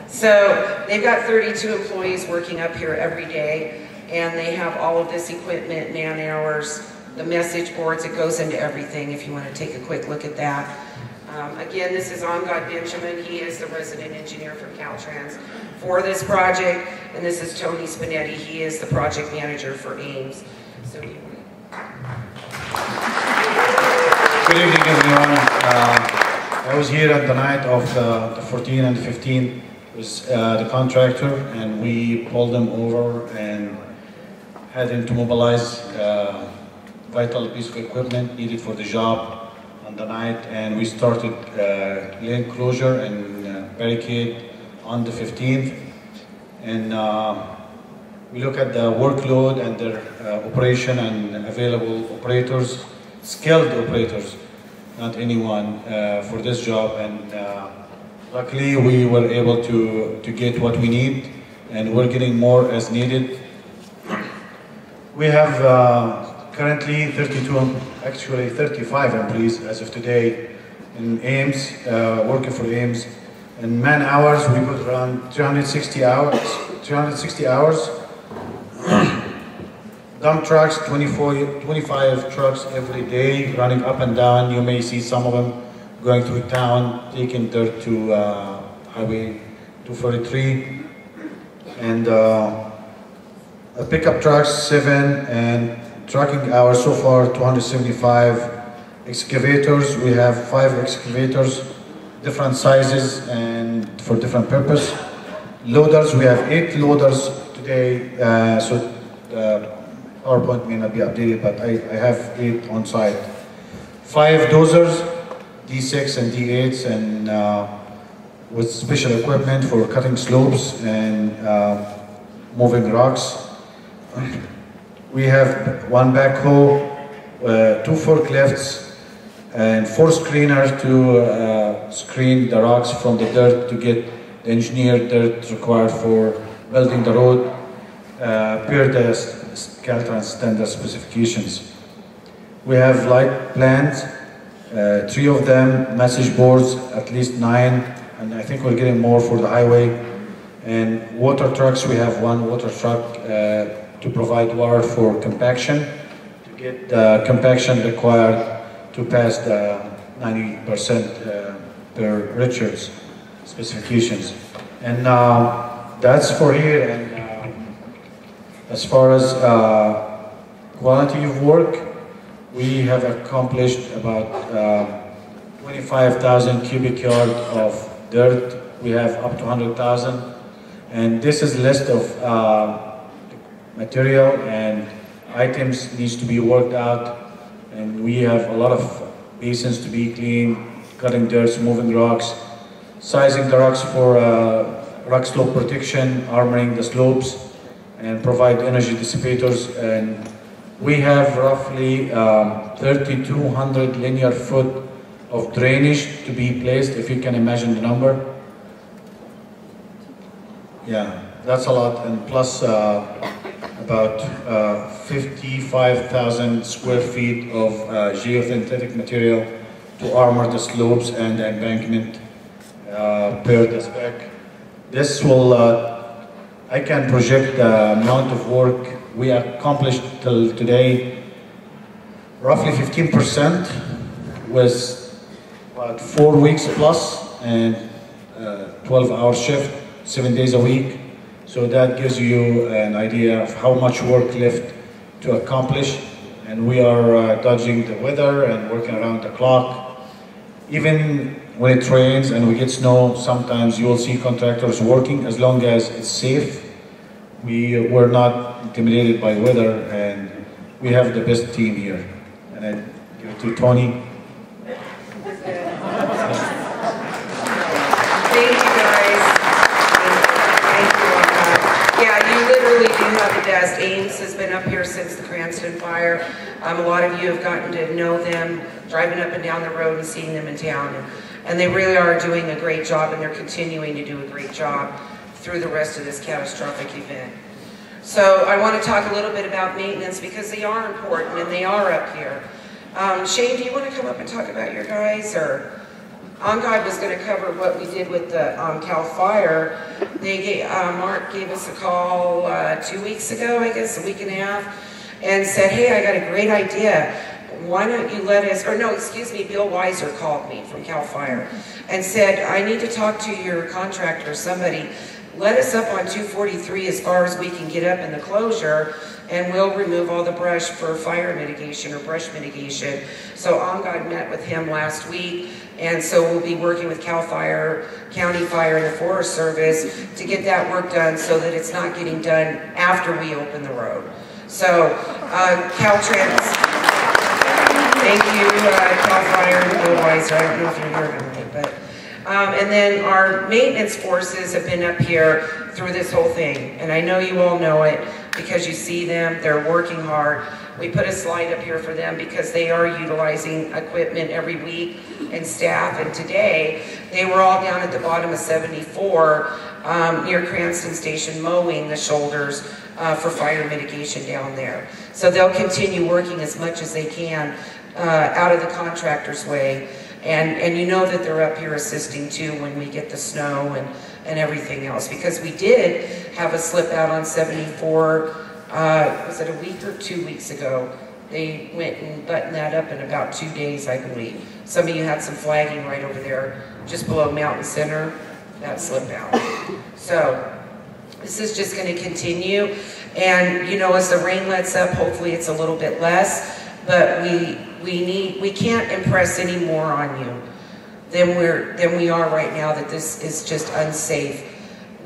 So they've got 32 employees working up here every day, and they have all of this equipment, man hours, the message boards. It goes into everything if you want to take a quick look at that. Again, this is Angad Benjamin. He is the resident engineer from Caltrans for this project, and this is Tony Spinetti. He is the project manager for Ames. So, good evening, everyone. I was here at the night of the 14 and 15 with the contractor, and we pulled them over and had him to mobilize vital piece of equipment needed for the job on the night, and we started lane closure and barricade on the 15th. And we look at the workload and their operation and available operators, skilled operators, not anyone for this job. And luckily we were able to get what we need, and we're getting more as needed. We have currently 32, actually 35 employees as of today in Ames, working for Ames. In man hours, we put around 360 hours. Dump trucks, 25 trucks every day, running up and down. You may see some of them going through town, taking dirt to Highway 243. And pickup trucks, 7, and trucking hours so far, 275. Excavators, we have 5 excavators, different sizes and for different purpose. Loaders, we have 8 loaders today, so PowerPoint may not be updated, but I have 8 on site. 5 dozers, D6 and D8s, and with special equipment for cutting slopes and moving rocks. We have 1 backhoe, 2 forklifts, and 4 screeners to screen the rocks from the dirt to get the engineered dirt required for building the road per the Caltrans standard specifications. We have light plans, 3 of them, message boards, at least 9, and I think we're getting more for the highway. And water trucks, we have 1 water truck to provide water for compaction, to get the compaction required to pass the 90% per Richards specifications. And that's for here. And as far as quality of work, we have accomplished about 25,000 cubic yard of dirt. We have up to 100,000. And this is a list of material and items needs to be worked out. And we have a lot of basins to be cleaned, cutting dirt, moving rocks, sizing the rocks for rock slope protection, armoring the slopes, and provide energy dissipators. And we have roughly 3,200 linear foot of drainage to be placed, if you can imagine the number. Yeah, that's a lot, and plus about 55,000 square feet of geosynthetic material to armor the slopes and the embankment per the spec. This will, I can project the amount of work we accomplished till today, roughly 15%, with about 4 weeks plus and 12-hour shift, 7 days a week. So that gives you an idea of how much work left to accomplish. And we are dodging the weather and working around the clock. Even when it rains and we get snow, sometimes you will see contractors working as long as it's safe. We were not intimidated by weather, and we have the best team here. And I give it to Tony. Thank you, guys. Thank you. Yeah, you literally do have the best. Ames has been up here since the Cranston fire. A lot of you have gotten to know them, driving up and down the road and seeing them in town. And they really are doing a great job, and they're continuing to do a great job through the rest of this catastrophic event. So I want to talk a little bit about maintenance, because they are important and they are up here. Shane, do you want to come up and talk about your guys? Or Angad was going to cover what we did with the Cal Fire. Mark gave us a call 2 weeks ago, I guess, a week and a half, and said, hey, I got a great idea. Why don't you let us, or no, excuse me, Bill Weiser called me from Cal Fire and said, I need to talk to your contractor, somebody. Let us up on 243 as far as we can get up in the closure, and we'll remove all the brush for fire mitigation or brush mitigation. So OnGod met with him last week, and so we'll be working with CAL FIRE, County Fire, and the Forest Service to get that work done so that it's not getting done after we open the road. So Caltrans, thank you, CAL FIRE and Bill Weiser. I don't know if you're here tonight, but and then our maintenance forces have been up here through this whole thing, and I know you all know it because you see them. They're working hard. We put a slide up here for them because they are utilizing equipment every week and staff, and today they were all down at the bottom of 74 near Cranston Station mowing the shoulders for fire mitigation down there. So they'll continue working as much as they can out of the contractor's way. And you know that they're up here assisting too when we get the snow and everything else, because we did have a slip out on 74, was it a week or 2 weeks ago? They went and buttoned that up in about 2 days, I believe. Some of you had some flagging right over there, just below Mountain Center, that slip out. So this is just going to continue, and you know, as the rain lets up, hopefully it's a little bit less, but we can't impress any more on you than we are right now, that this is just unsafe.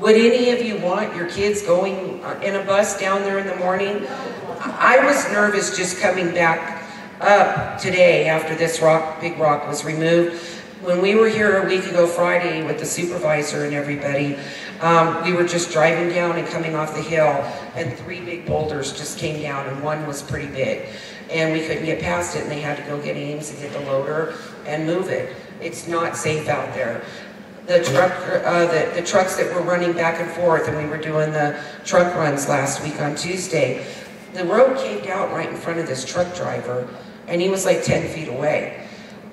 Would any of you want your kids going in a bus down there in the morning? I was nervous just coming back up today after this big rock was removed. When we were here a week ago Friday with the supervisor and everybody, we were just driving down and coming off the hill, and 3 big boulders just came down, and one was pretty big. And we couldn't get past it, and they had to go get Ames and get the loader and move it. It's not safe out there. The trucks that were running back and forth, and we were doing the truck runs last week on Tuesday, the road caved out right in front of this truck driver, and he was like 10 feet away.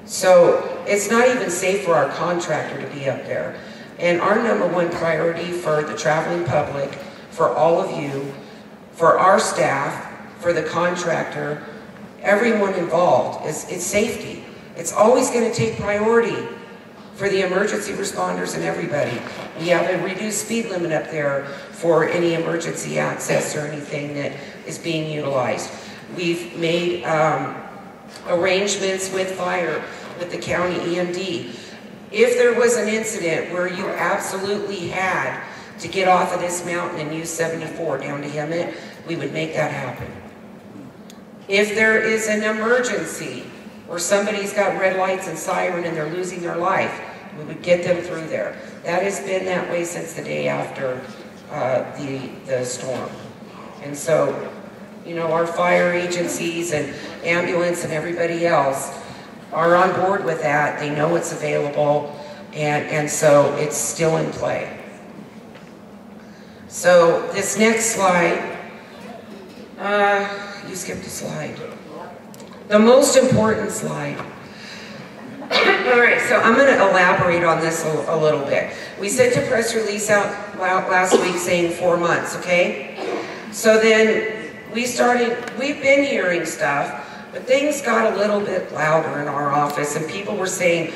So it's not even safe for our contractor to be up there. And our #1 priority for the traveling public, for all of you, for our staff, for the contractor, everyone involved, it's safety. It's always going to take priority for the emergency responders and everybody. We have a reduced speed limit up there for any emergency access or anything that is being utilized. We've made arrangements with fire, with the county EMD. If there was an incident where you absolutely had to get off of this mountain and use 74 down to Hemet, we would make that happen. If there is an emergency where somebody's got red lights and siren and they're losing their life, we would get them through there. That has been that way since the day after the storm. And so, you know, our fire agencies and ambulance and everybody else are on board with that. They know it's available, and so it's still in play. So this next slide, you skipped a slide. The most important slide. All right, so I'm going to elaborate on this a little bit. We sent a press release out last week saying 4 months, okay? So then we've been hearing stuff, but things got a little bit louder in our office, and people were saying,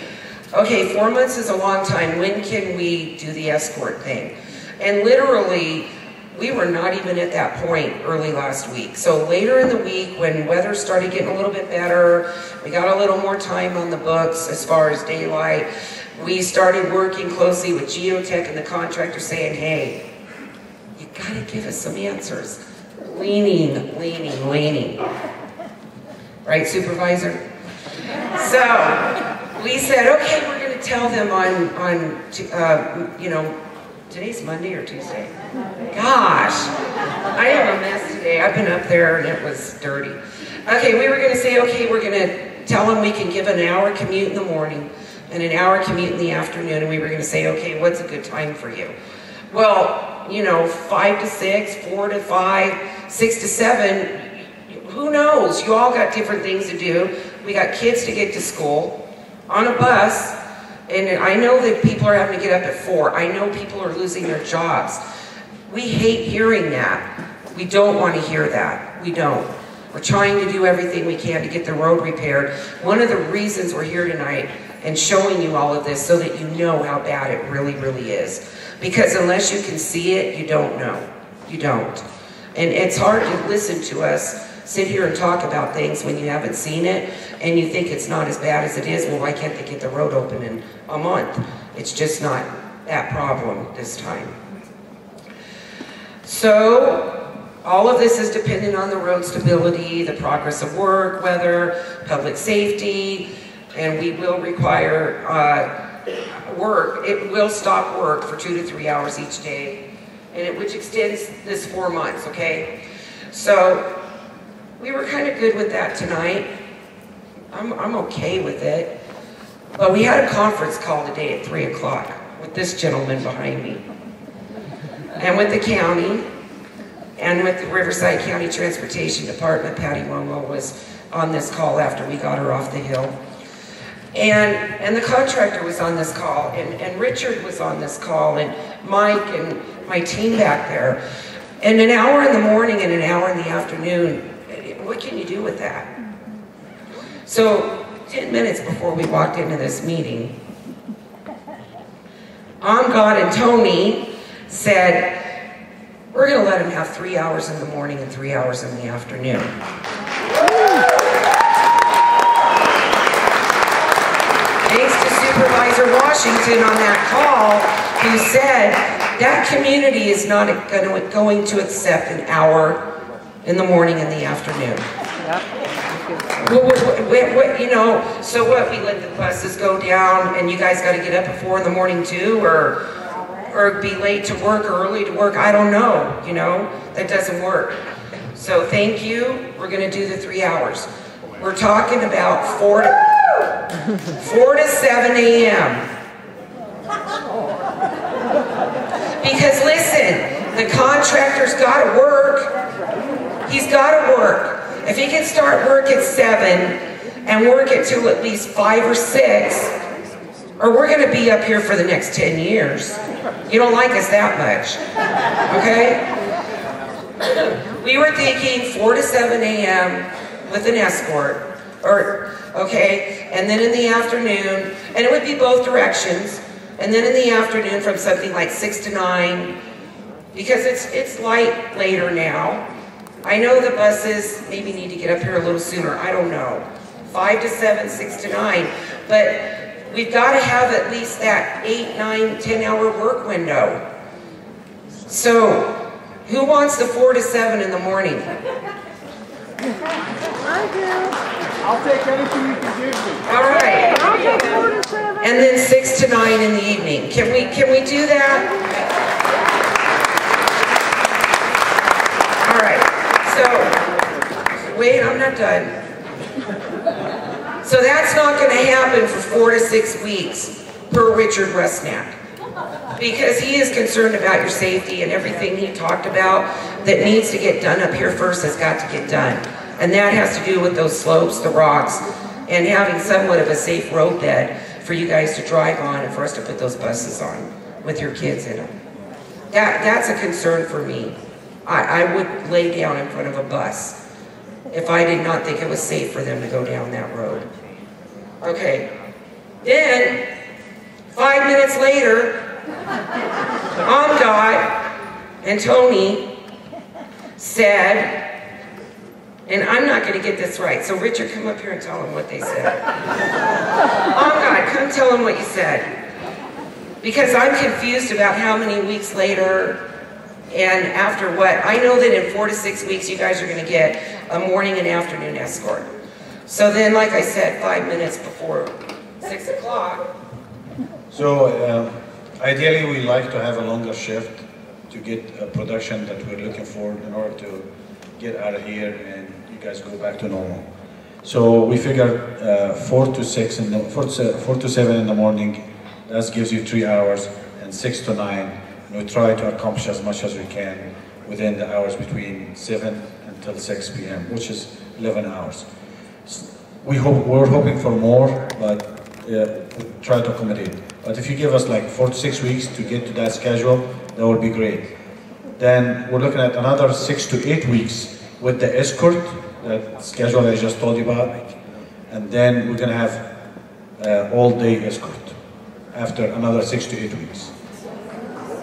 okay, 4 months is a long time. When can we do the escort thing? And literally, we were not even at that point early last week. So later in the week, when weather started getting a little bit better, we got a little more time on the books as far as daylight, we started working closely with Geotech and the contractor saying, hey, you gotta give us some answers. Leaning. Right, supervisor? So we said, okay, we're gonna tell them you know, today's Monday or Tuesday? Gosh, I have a mess today. I've been up there and it was dirty. Okay, we were gonna say, okay, we're gonna tell them we can give an hour commute in the morning and an hour commute in the afternoon, and we were gonna say, okay, what's a good time for you? Well, you know, 5 to 6, 4 to 5, 6 to 7, who knows? You all got different things to do. We got kids to get to school, on a bus, and I know that people are having to get up at 4. I know people are losing their jobs. We hate hearing that. We don't want to hear that. We don't. We're trying to do everything we can to get the road repaired. One of the reasons we're here tonight and showing you all of this so that you know how bad it really, really is. Because unless you can see it, you don't know. You don't. And it's hard to listen to us sit here and talk about things when you haven't seen it and you think it's not as bad as it is. Well, why can't they get the road open in a month? It's just not that problem this time. So all of this is dependent on the road stability, the progress of work, weather, public safety, and we will require work. It will stop work for 2 to 3 hours each day, and which extends this 4 months, okay? So we were kind of good with that tonight. I'm okay with it. But we had a conference call today at 3 o'clock with this gentleman behind me, and with the county, and with the Riverside County Transportation Department. Patty Momo was on this call after we got her off the hill. And the contractor was on this call, and Richard was on this call, and Mike and my team back there. And an hour in the morning and an hour in the afternoon, what can you do with that? So 10 minutes before we walked into this meeting, God and Tony said, we're going to let him have 3 hours in the morning and 3 hours in the afternoon. Thanks to Supervisor Washington on that call, who said that community is not going to accept an hour in the morning and the afternoon. You know, so what, we let the buses go down and you guys got to get up at 4 in the morning too, or be late to work or early to work? I don't know, you know, that doesn't work. So thank you, we're going to do the 3 hours. We're talking about 4 to 7 a.m. Because listen, the contractor's got to work. He's got to work. If he can start work at 7 and work it till at least 5 or 6, or we're going to be up here for the next 10 years. You don't like us that much, okay? We were thinking 4 to 7 a.m. with an escort, okay? And then in the afternoon, and it would be both directions, and then in the afternoon from something like 6 to 9, because it's light later now. I know the buses maybe need to get up here a little sooner, I don't know. 5 to 7, 6 to 9, but we've got to have at least that 8, 9, 10-hour work window. So, who wants the 4 to 7 in the morning? I do. I'll take anything you can give me. All right. I'll take 4 to 7. And then 6 to 9 in the evening. Can we do that? All right. So, wait, I'm not done. So that's not going to happen for 4 to 6 weeks per Richard Rusnak, because he is concerned about your safety, and everything he talked about that needs to get done up here first has got to get done. And that has to do with those slopes, the rocks, and having somewhat of a safe road bed for you guys to drive on and for us to put those buses on with your kids in them. That's a concern for me. I would lay down in front of a bus if I did not think it was safe for them to go down that road. Okay. Then, 5 minutes later, Dot and Tony said, and I'm not going to get this right, so Richard, come up here and tell them what they said. God, come tell them what you said. Because I'm confused about how many weeks later and after what. I know that in 4 to 6 weeks you guys are going to get a morning and afternoon escort. So then, like I said, 5 minutes before 6 o'clock. So ideally we like to have a longer shift to get a production that we're looking for in order to get out of here and you guys go back to normal. So we figured 4 to 7 in the morning, that gives you 3 hours, and 6 to 9. And we try to accomplish as much as we can within the hours between 7 until 6 p.m., which is 11 hours. We're hoping for more, but try to accommodate. But if you give us like 4 to 6 weeks to get to that schedule, that would be great. Then we're looking at another 6 to 8 weeks with the escort, that schedule I just told you about, and then we're going to have all-day escort after another 6 to 8 weeks.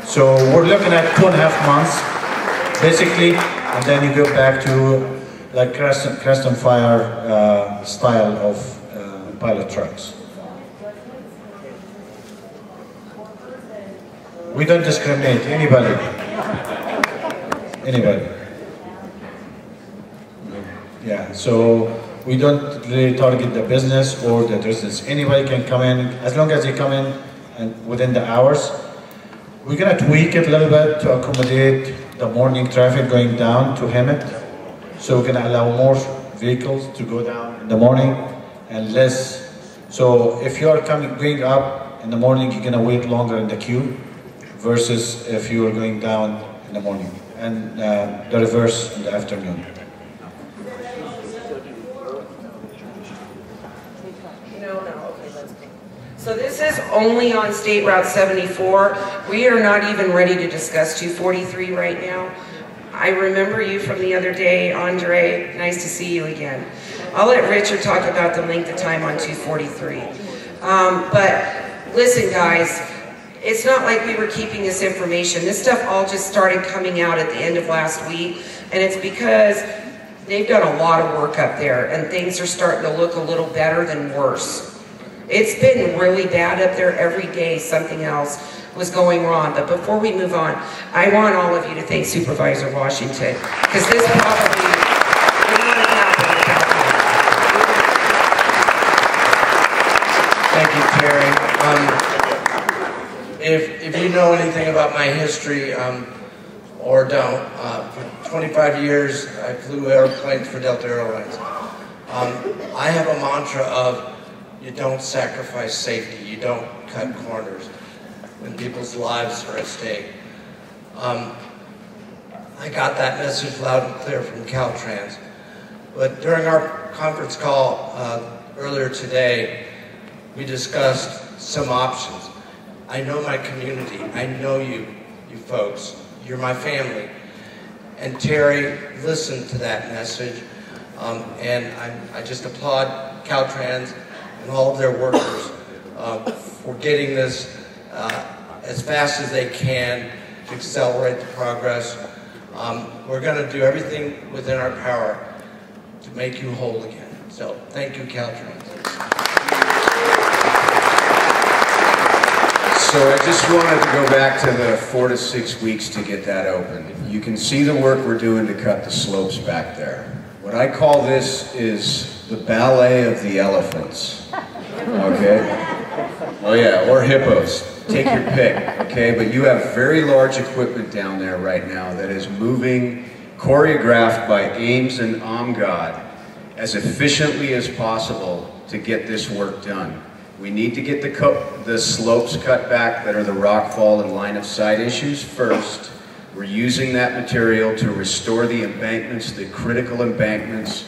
So we're looking at 2.5 months. Basically, and then you go back to like crest and fire style of pilot trucks. We don't discriminate anybody. Anybody. Yeah, so we don't really target the business or the residents. Anybody can come in, as long as they come in and within the hours. We're gonna tweak it a little bit to accommodate the morning traffic going down to Hemet. So we're gonna allow more vehicles to go down in the morning and less. So if you are going up in the morning, you're gonna wait longer in the queue versus if you are going down in the morning, and the reverse in the afternoon. So this is only on State Route 74. We are not even ready to discuss 243 right now. I remember you from the other day, Andre. Nice to see you again. I'll let Richard talk about the length of time on 243. But listen, guys, it's not like we were keeping this information. This stuff all just started coming out at the end of last week, and it's because they've done a lot of work up there, and things are starting to look a little better than worse. It's been really bad up there. Every day something else was going wrong. But before we move on, I want all of you to thank Supervisor Washington, because this probably would not have happened without Thank you, Terry. If you know anything about my history, or don't, for 25 years I flew airplanes for Delta Airlines. I have a mantra of you don't sacrifice safety, you don't cut corners when people's lives are at stake. I got that message loud and clear from Caltrans. But during our conference call earlier today, we discussed some options. I know my community, I know you folks, you're my family. And Terry listened to that message, and I just applaud Caltrans and all of their workers for getting this as fast as they can to accelerate the progress. We're going to do everything within our power to make you whole again. So thank you, Caltrans. So I just wanted to go back to the 4 to 6 weeks to get that open. You can see the work we're doing to cut the slopes back there. What I call this is the ballet of the elephants. Okay? Oh yeah, or hippos. Take your pick, okay? But you have very large equipment down there right now that is moving, choreographed by Ames and OMGOD as efficiently as possible to get this work done. We need to get the slopes cut back that are the rockfall and line of sight issues first. We're using that material to restore the embankments, the critical embankments.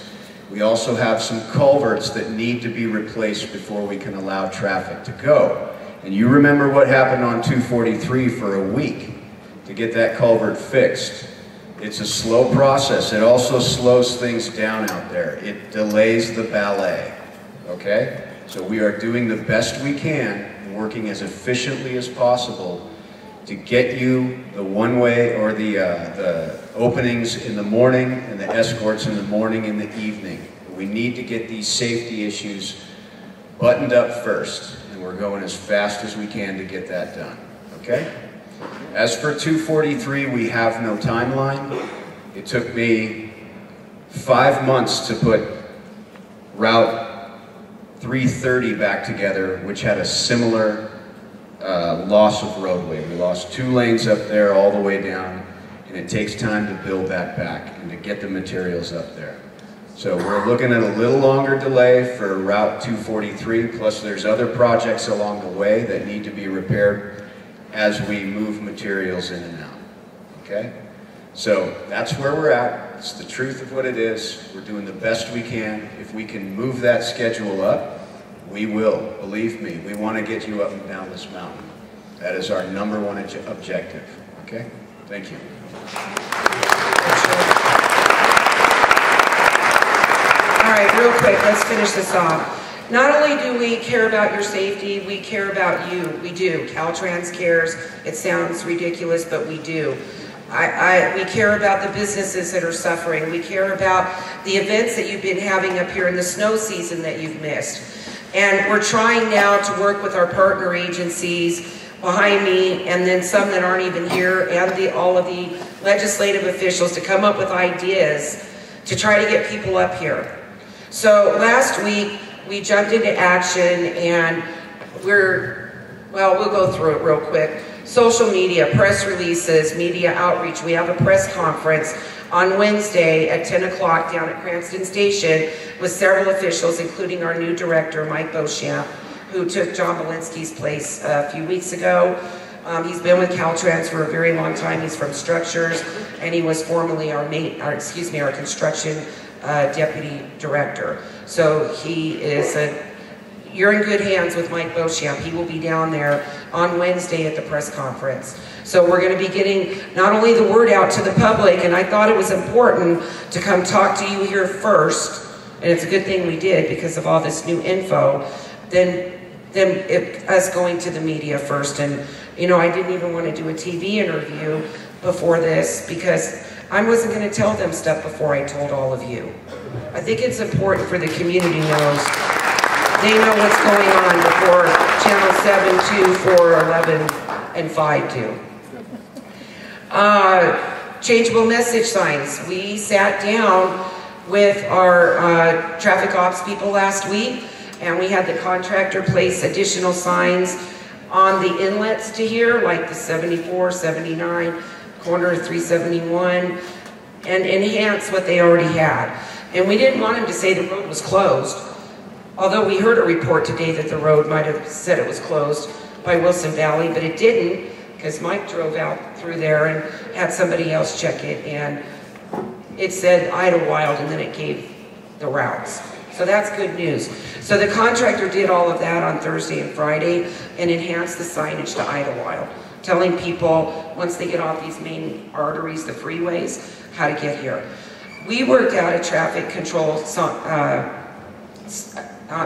We also have some culverts that need to be replaced before we can allow traffic to go. And you remember what happened on 243 for a week to get that culvert fixed. It's a slow process. It also slows things down out there. It delays the ballet, okay? So we are doing the best we can and working as efficiently as possible to get you the one-way or the openings in the morning and the escorts in the morning and the evening. We need to get these safety issues buttoned up first, and we're going as fast as we can to get that done, okay? As for 243, we have no timeline. It took me 5 months to put Route 330 back together, which had a similar loss of roadway. We lost 2 lanes up there all the way down, and it takes time to build that back and to get the materials up there. So we're looking at a little longer delay for Route 243, plus there's other projects along the way that need to be repaired as we move materials in and out, okay? So that's where we're at. It's the truth of what it is. We're doing the best we can. If we can move that schedule up, we will. Believe me, we want to get you up and down this mountain. That is our #1 objective, okay? Thank you. All right, real quick, let's finish this off. Not only do we care about your safety, we care about you. We do. Caltrans cares. It sounds ridiculous, but we do. We care about the businesses that are suffering. We care about the events that you've been having up here in the snow season that you've missed. And we're trying now to work with our partner agencies behind me, and then some that aren't even here, and all of the legislative officials to come up with ideas to try to get people up here. So last week, we jumped into action, and we'll go through it real quick. Social media, press releases, media outreach. We have a press conference on Wednesday at 10 o'clock down at Cranston Station with several officials, including our new director, Mike Beauchamp, who took John Belinsky's place a few weeks ago. He's been with Caltrans for a very long time. He's from Structures, and he was formerly our construction deputy director. So you're in good hands with Mike Beauchamp. He will be down there on Wednesday at the press conference. So we're going to be getting not only the word out to the public, and I thought it was important to come talk to you here first, and it's a good thing we did because of all this new info, then us going to the media first. And you know, I didn't even want to do a TV interview before this because I wasn't going to tell them stuff before I told all of you. I think it's important for the community knows. They know what's going on before Channel 7, 2, 4, 11, and 5 do. Changeable message signs. We sat down with our traffic ops people last week, and we had the contractor place additional signs on the inlets to here, like the 74, 79, corner of 371, and enhance what they already had. And we didn't want them to say the road was closed. Although we heard a report today that the road might have said it was closed by Wilson Valley, but it didn't, because Mike drove out through there and had somebody else check it, and it said Idyllwild, and then it gave the routes. So that's good news. So the contractor did all of that on Thursday and Friday and enhanced the signage to Idyllwild, telling people once they get off these main arteries, the freeways, how to get here. We worked out a traffic control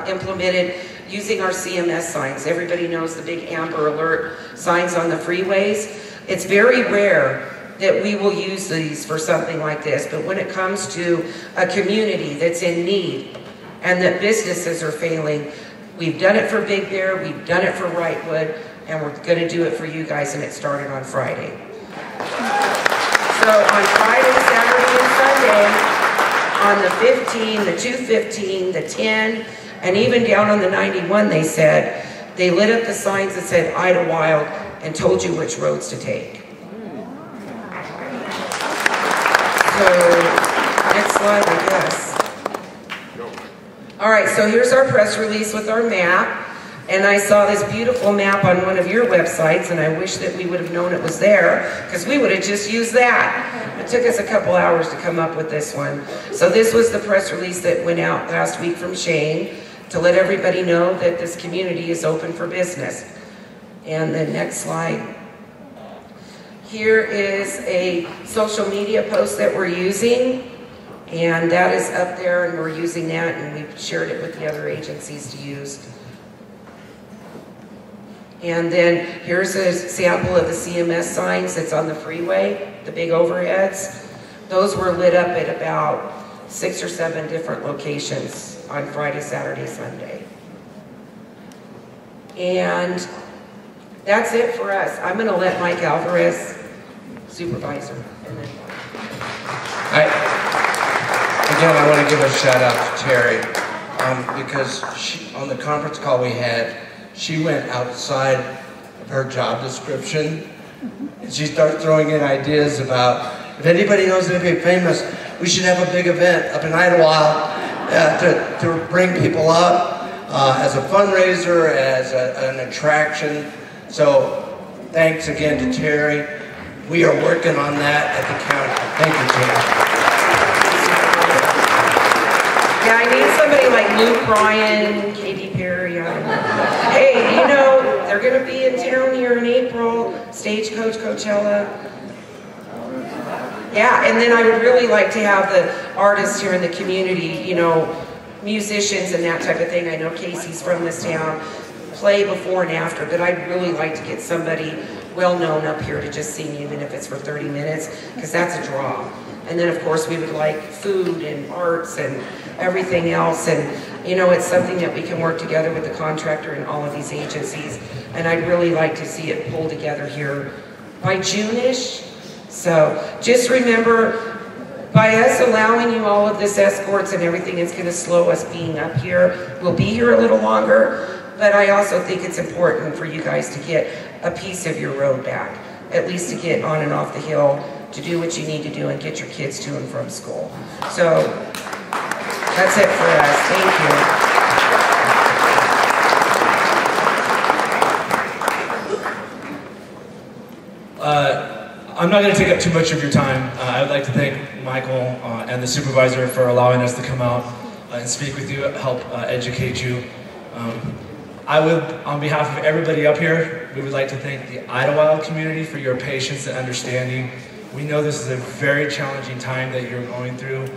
implemented using our CMS signs. Everybody knows the big amber alert signs on the freeways. It's very rare that we will use these for something like this, but when it comes to a community that's in need and that businesses are failing, we've done it for Big Bear, we've done it for Wrightwood, and we're going to do it for you guys, and it started on Friday. So on Friday, Saturday, and Sunday, on the 15, the 215, the 10, and even down on the 91, they said, they lit up the signs that said Idyllwild and told you which roads to take. So, next slide, I guess. All right, so here's our press release with our map. And I saw this beautiful map on one of your websites, and I wish that we would have known it was there, because we would have just used that. It took us a couple hours to come up with this one. So this was the press release that went out last week from Shane to let everybody know that this community is open for business. And the next slide. Here is a social media post that we're using, and that is up there, and we're using that, and we've shared it with the other agencies to use. And then here's a sample of the CMS signs that's on the freeway, the big overheads. Those were lit up at about 6 or 7 different locations on Friday, Saturday, Sunday. And that's it for us. I'm going to let Mike Alvarez, supervisor. Again, I want to give a shout out to Terry because on the conference call we had, she went outside of her job description and she started throwing in ideas about if anybody knows anybody famous, we should have a big event up in Idyllwild to bring people up as a fundraiser, as an attraction. So thanks again to Terry. We are working on that at the county. Thank you, Terry. Yeah, I need somebody like Luke Bryan, Katy Perry. I don't know. Hey, you know, they're going to be in town here in April, Stagecoach, Coachella. Yeah, and then I would really like to have the artists here in the community, you know, musicians and that type of thing. I know Casey's from this town, play before and after, but I'd really like to get somebody well known up here to just sing, even if it's for 30 minutes, because that's a draw. And then of course we would like food and arts and everything else, and you know, it's something that we can work together with the contractor and all of these agencies, and I'd really like to see it pull together here by June-ish. So just remember, by us allowing you all of this escorts and everything, it's going to slow us being up here. We'll be here a little longer, but I also think it's important for you guys to get a piece of your road back, at least to get on and off the hill, to do what you need to do and get your kids to and from school. So that's it for us. Thank you. I'm not going to take up too much of your time. I would like to thank Michael and the supervisor for allowing us to come out and speak with you, help educate you. I would, on behalf of everybody up here, we would like to thank the Idyllwild community for your patience and understanding. We know this is a very challenging time that you're going through.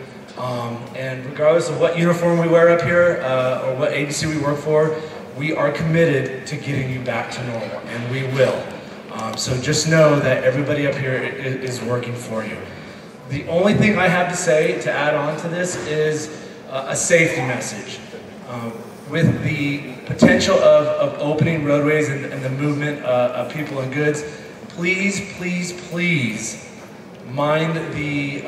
And regardless of what uniform we wear up here or what agency we work for, we are committed to getting you back to normal, and we will. So just know that everybody up here is working for you. The only thing I have to say to add on to this is a safety message. With the potential of opening roadways and the movement of people and goods, please, please, please mind the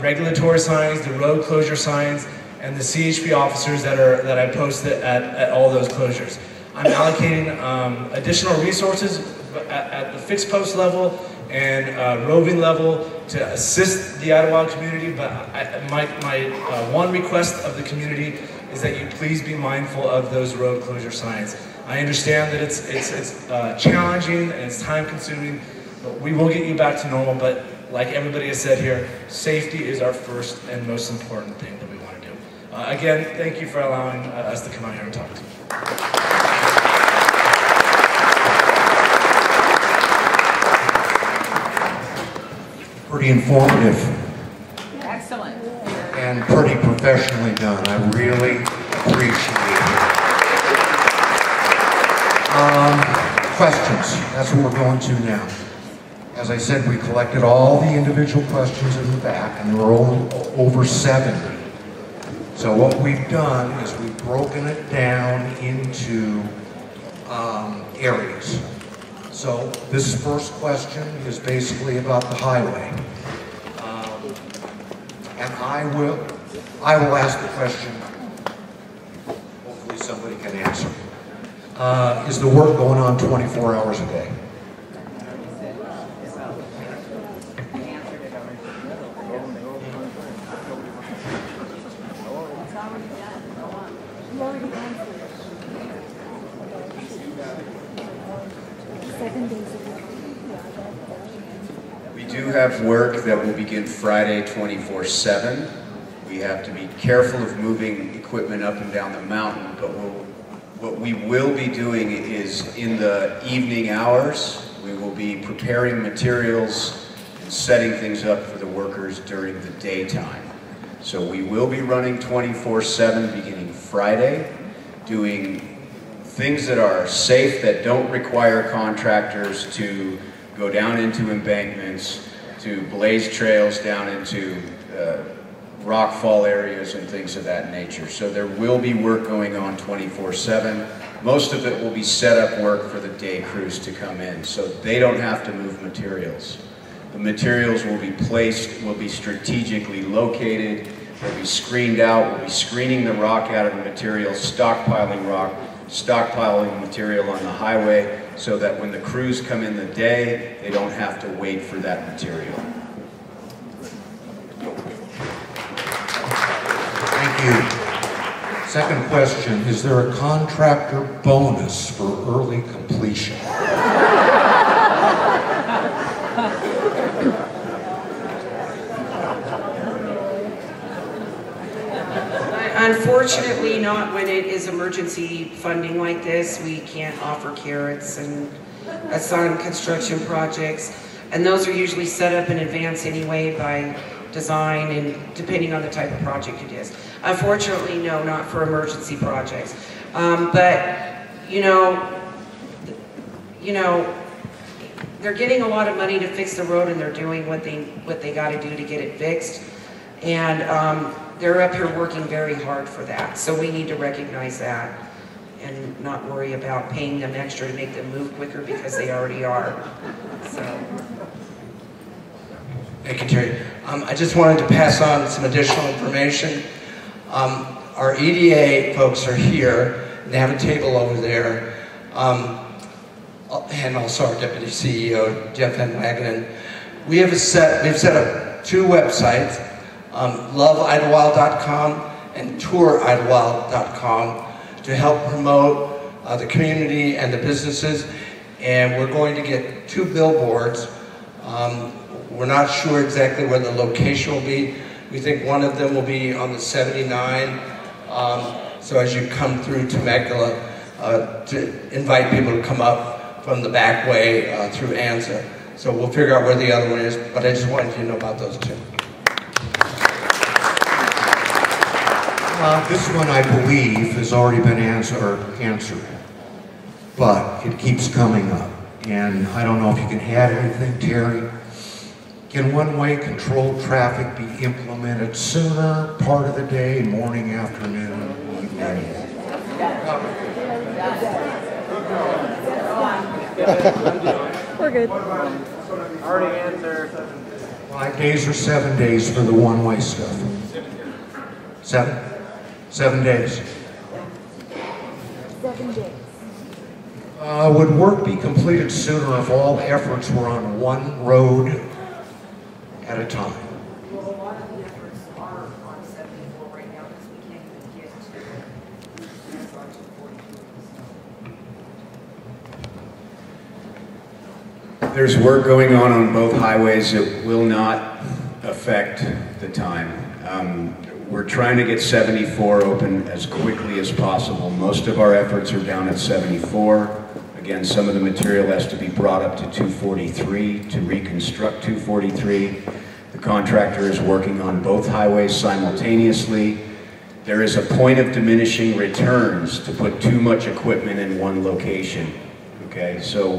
regulatory signs, the road closure signs, and the CHP officers that I posted at all those closures. I'm allocating additional resources at the fixed post level and roving level to assist the Idyllwild community, but my one request of the community is that you please be mindful of those road closure signs. I understand that it's challenging and it's time consuming, but we will get you back to normal. But like everybody has said here, safety is our first and most important thing that we want to do. Again, thank you for allowing us to come out here and talk to you. Pretty informative. Excellent. And pretty professionally done. I really appreciate it. Questions. That's what we're going to now. As I said, we collected all the individual questions in the back, and there were over 70. So what we've done is we've broken it down into areas. So this first question is basically about the highway. And I will ask the question, hopefully somebody can answer. Is the work going on 24 hours a day? We do have work that will begin Friday 24/7. We have to be careful of moving equipment up and down the mountain, but what we will be doing is in the evening hours, we will be preparing materials and setting things up for the workers during the daytime. So we will be running 24/7 beginning Friday, doing things that are safe, that don't require contractors to go down into embankments, to blaze trails down into rockfall areas and things of that nature. So there will be work going on 24/7. Most of it will be set up work for the day crews to come in, so they don't have to move materials. The materials will be placed, will be strategically located, will be screened out, we'll be screening the rock out of the material, stockpiling rock, stockpiling material on the highway, so that when the crews come in the day, they don't have to wait for that material. Thank you. Second question, is there a contractor bonus for early completion? Unfortunately, not when it is emergency funding like this. We can't offer carrots and assign construction projects, and those are usually set up in advance anyway by design and depending on the type of project it is. Unfortunately, no, not for emergency projects. But you know, they're getting a lot of money to fix the road, and they're doing what they got to do to get it fixed. And they're up here working very hard for that. So we need to recognize that and not worry about paying them extra to make them move quicker, because they already are. So. Thank you, Terry. I just wanted to pass on some additional information. Our EDA folks are here. They have a table over there. And also our Deputy CEO, Jeff Van Wagenen. We've set up two websites, loveidyllwild.com and touridyllwild.com, to help promote the community and the businesses. And we're going to get 2 billboards. We're not sure exactly where the location will be. We think one of them will be on the 79. So as you come through Temecula, to invite people to come up from the back way through Anza. So we'll figure out where the other one is, but I just wanted you to know about those 2. This one, I believe, has already been answered, but it keeps coming up. And I don't know if you can add anything, Terry. Can one-way controlled traffic be implemented sooner, part of the day, morning, afternoon, evening? We're good. Already answered. 5 days or 7 days for the one-way stuff? 7 days. 7 days. Would work be completed sooner if all efforts were on one road at a time? Well, a lot of the efforts are on 74 right now, because we can't even get to on 242. There's work going on both highways. It will not affect the time. We're trying to get 74 open as quickly as possible. Most of our efforts are down at 74. Again, some of the material has to be brought up to 243 to reconstruct 243. The contractor is working on both highways simultaneously. There is a point of diminishing returns to put too much equipment in one location. Okay, so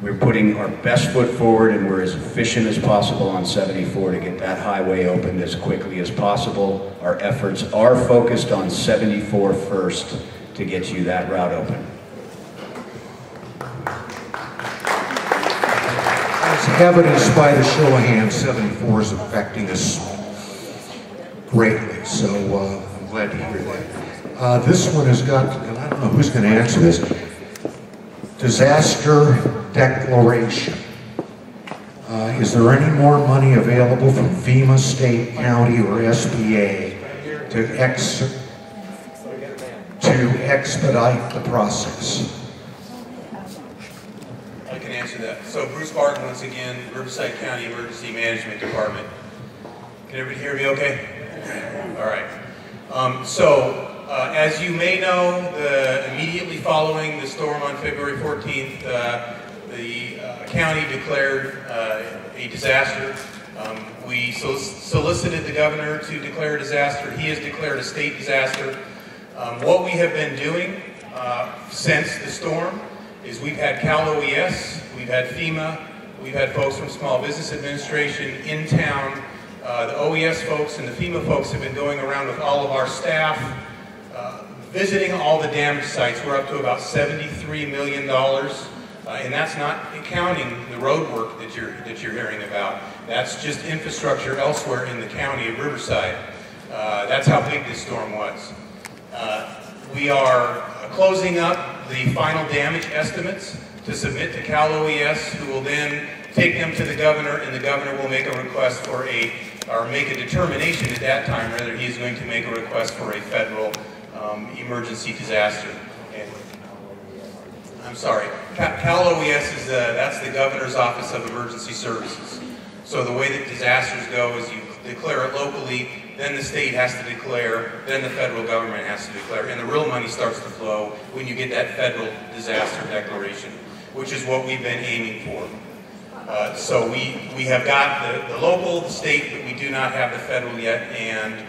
we're putting our best foot forward, and we're as efficient as possible on 74 to get that highway opened as quickly as possible. Our efforts are focused on 74 first to get you that route open. As evidenced by the show of hands, 74 is affecting us greatly, so I'm glad to hear that. This one has got, and I don't know who's going to answer this, disaster declaration. Is there any more money available from FEMA, state, county, or SBA to expedite the process? I can answer that. So Bruce Barton, once again, Riverside County Emergency Management Department. Can everybody hear me okay? All right. As you may know, immediately following the storm on February 14th, the county declared a disaster. We solicited the governor to declare a disaster. He has declared a state disaster. What we have been doing since the storm is we've had Cal OES, we've had FEMA, we've had folks from Small Business Administration in town. The OES folks and the FEMA folks have been going around with all of our staff, visiting all the damage sites. We're up to about $73 million, and that's not counting the road work that you're hearing about. That's just infrastructure elsewhere in the county of Riverside. That's how big this storm was. We are closing up the final damage estimates to submit to Cal OES, who will then take them to the governor, and the governor will make a request for or make a determination at that time whether he's going to make a request for a federal emergency disaster. And, I'm sorry, Cal OES is that's the governor's office of emergency services. So the way that disasters go is you declare it locally, then the state has to declare, then the federal government has to declare, and the real money starts to flow when you get that federal disaster declaration, which is what we've been aiming for. So we have got the local, the state, but we do not have the federal yet, and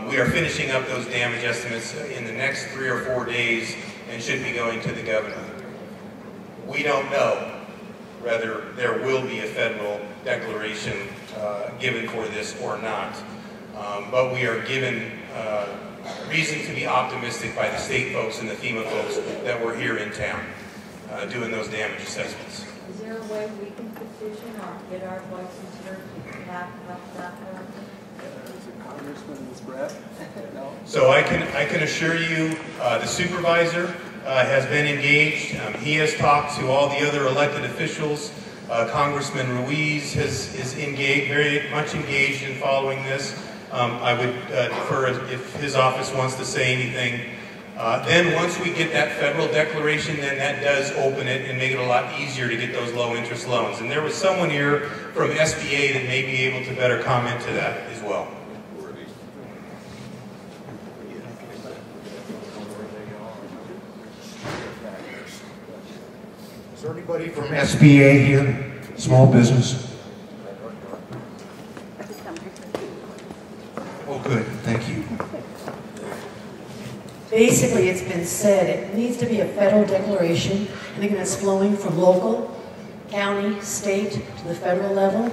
we are finishing up those damage estimates in the next 3 or 4 days and should be going to the governor. We don't know whether there will be a federal declaration given for this or not. But we are given reason to be optimistic by the state folks and the FEMA folks that we're here in town doing those damage assessments. Is there a way we can petition or get our voices heard to have that? Congressman is Brett? No. So I can assure you the supervisor has been engaged. He has talked to all the other elected officials. Congressman Ruiz is engaged, very much engaged in following this. I would defer if his office wants to say anything. Then once we get that federal declaration, then that does open it and make it a lot easier to get those low interest loans. And there was someone here from SBA that may be able to better comment to that as well. Is there anybody from SBA here? Small business? Oh, good. Thank you. Basically, it's been said it needs to be a federal declaration, and again, it's flowing from local, county, state to the federal level.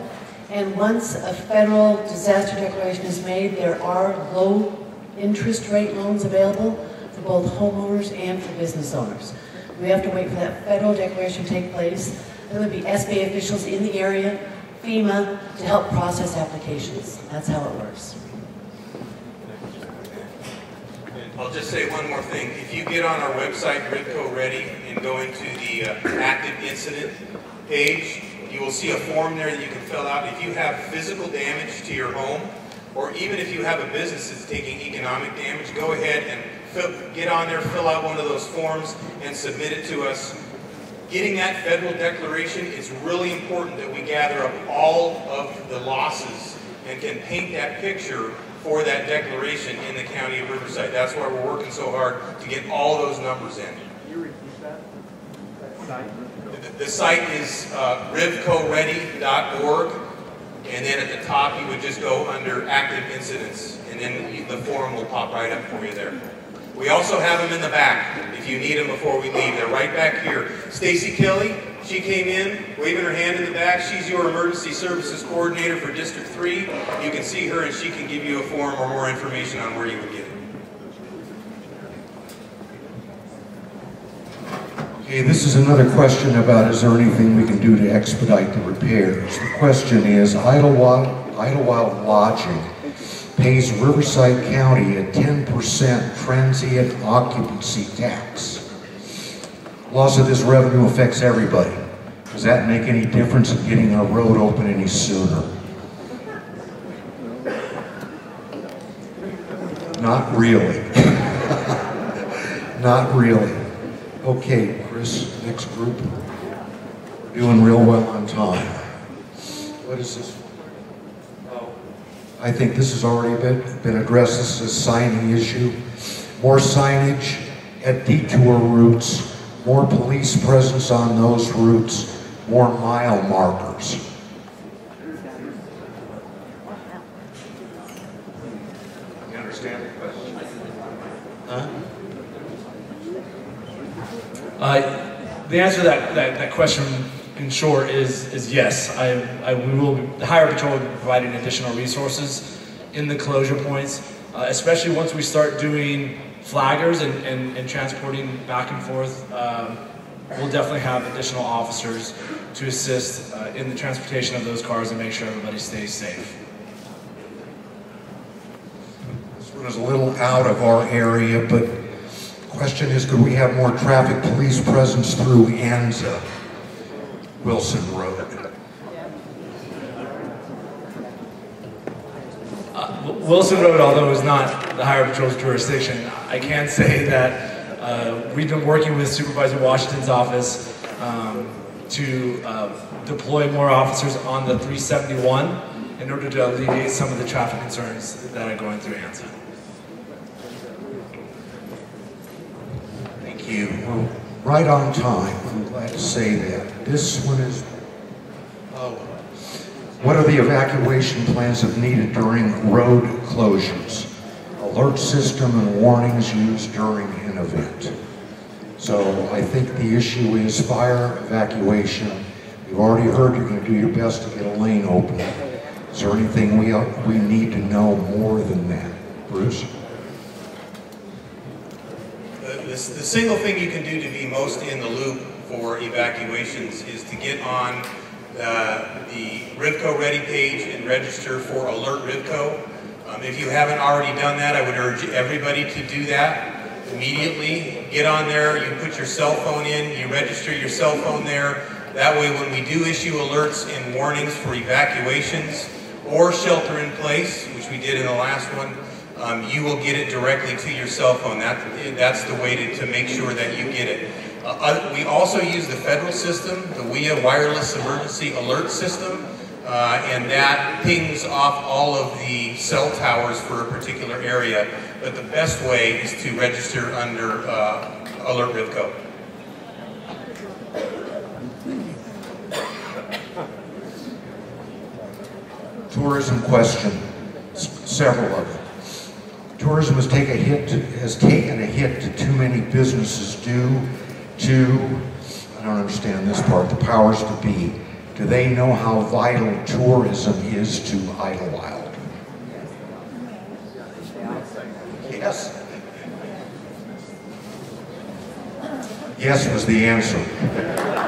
And once a federal disaster declaration is made, there are low interest rate loans available for both homeowners and for business owners. We have to wait for that federal declaration to take place. There will be SBA officials in the area, FEMA, to help process applications. That's how it works. I'll just say one more thing. If you get on our website, Rivco Ready, and go into the active incident page, you will see a form there that you can fill out. If you have physical damage to your home, or even if you have a business that's taking economic damage, go ahead and get on there, fill out one of those forms, and submit it to us. Getting that federal declaration is really important that we gather up all of the losses and can paint that picture for that declaration in the county of Riverside. That's why we're working so hard to get all those numbers in. Can you repeat that site? The site is rivcoready.org, and then at the top you would just go under active incidents, and then the form will pop right up for you there. We also have them in the back if you need them before we leave. They're right back here. Stacy Kelly, she came in waving her hand in the back. She's your emergency services coordinator for District 3. You can see her and she can give you a form or more information on where you would get it. Okay, this is another question about is there anything we can do to expedite the repairs. The question is, Idyllwild Lodging pays Riverside County a 10% transient occupancy tax. Loss of this revenue affects everybody. Does that make any difference in getting our road open any sooner? Not really. Not really. Okay, Chris, next group. We're doing real well on time. What is this? I think this has already been addressed. This is a signing issue. More signage at detour routes, more police presence on those routes, more mile markers. You understand the question? Huh? The answer to that question in short is yes. The Highway Patrol will be providing additional resources in the closure points, especially once we start doing flaggers and transporting back and forth. We'll definitely have additional officers to assist in the transportation of those cars and make sure everybody stays safe. This one is a little out of our area, but the question is, could we have more traffic police presence through Anza, Wilson Road? Wilson Road, although it's not the Highway Patrol's jurisdiction, I can say that we've been working with Supervisor Washington's office to deploy more officers on the 371 in order to alleviate some of the traffic concerns that are going through Anza. Thank you. Well, right on time. I'm glad to say that. This one is, what are the evacuation plans if needed during road closures? Alert system and warnings used during an event. So I think the issue is fire evacuation, You've already heard you're going to do your best to get a lane open. Is there anything we need to know more than that? Bruce? The single thing you can do to be most in the loop for evacuations is to get on the Rivco Ready page and register for Alert Rivco. If you haven't already done that, I would urge everybody to do that immediately. Get on there, you put your cell phone in, you register your cell phone there. That way when we do issue alerts and warnings for evacuations or shelter in place, which we did in the last one, you will get it directly to your cell phone. That's the way to make sure that you get it. We also use the federal system, the WIA Wireless Emergency Alert System, and that pings off all of the cell towers for a particular area. But the best way is to register under Alert Rivco. Tourism question, several of them. Tourism has taken a hit to too many businesses due to, I don't understand this part, the powers to be. Do they know how vital tourism is to Idyllwild? Yes. Yes was the answer.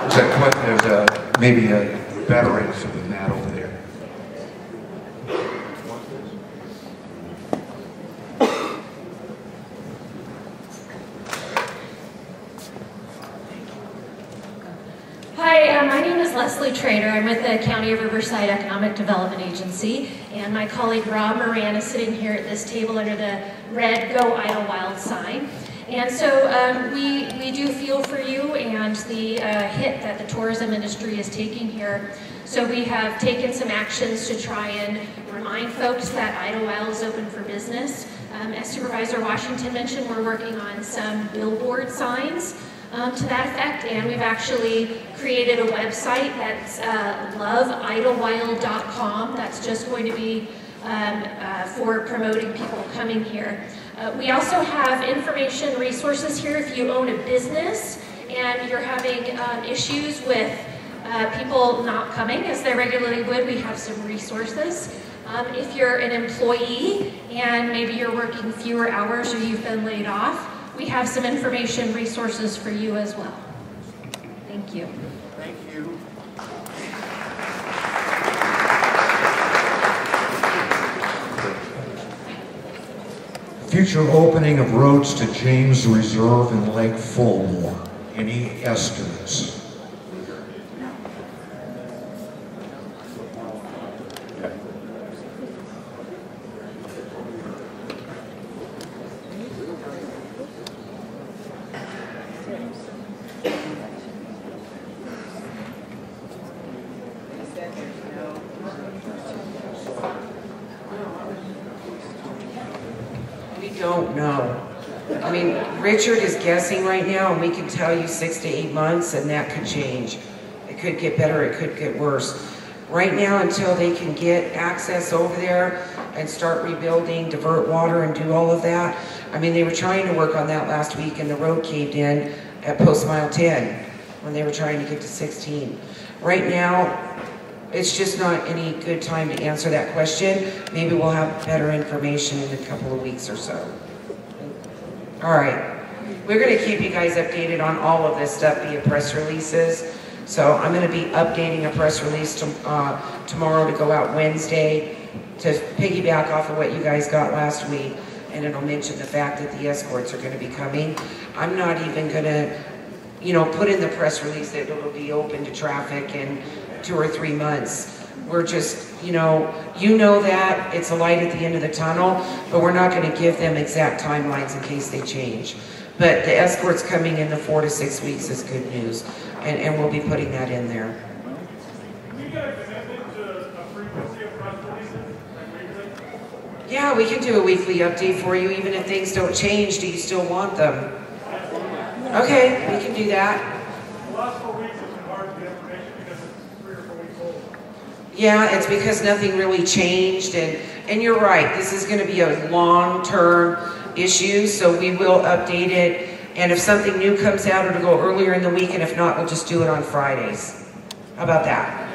There's maybe a better answer than that over there. Hi, my name is Leslie Trader. I'm with the County of Riverside Economic Development Agency, and my colleague Rob Moran is sitting here at this table under the red Go Idyllwild sign. And so we do feel for you and the hit that the tourism industry is taking here. So we have taken some actions to try and remind folks that Idyllwild is open for business. As Supervisor Washington mentioned, we're working on some billboard signs to that effect, and we've actually created a website that's loveidyllwild.com. That's just going to be for promoting people coming here. We also have information resources here if you own a business and you're having issues with people not coming as they regularly would. We have some resources. If you're an employee and maybe you're working fewer hours or you've been laid off, we have some information resources for you as well. Thank you. Thank you. Future opening of roads to James Reserve and Lake Fulmore. Any estimates? Don't know. I mean, Richard is guessing right now, and we can tell you 6 to 8 months, and that could change. It could get better, it could get worse. Right now, until they can get access over there and start rebuilding, divert water, and do all of that, I mean, they were trying to work on that last week, and the road caved in at Post Mile 10 when they were trying to get to 16. Right now, it's just not any good time to answer that question. Maybe we'll have better information in a couple of weeks or so. All right. We're going to keep you guys updated on all of this stuff via press releases. So I'm going to be updating a press release tomorrow to go out Wednesday to piggyback off of what you guys got last week. And it'll mention the fact that the escorts are going to be coming. I'm not even going to, put in the press release that it'll be open to traffic in 2 or 3 months. We're just, you know that it's a light at the end of the tunnel, but we're not going to give them exact timelines in case they change. But the escorts coming in the 4 to 6 weeks is good news, and we'll be putting that in there. Can you get a commitment to a frequency of press releases? Yeah, we can do a weekly update for you, even if things don't change. Do you still want them? Okay, we can do that. The last 4 weeks has been hard to get information because it's 3 or 4 weeks old. Yeah, it's because nothing really changed, and you're right, this is going to be a long-term issue, so we will update it, and if something new comes out, it'll go earlier in the week, and if not, we'll just do it on Fridays. How about that?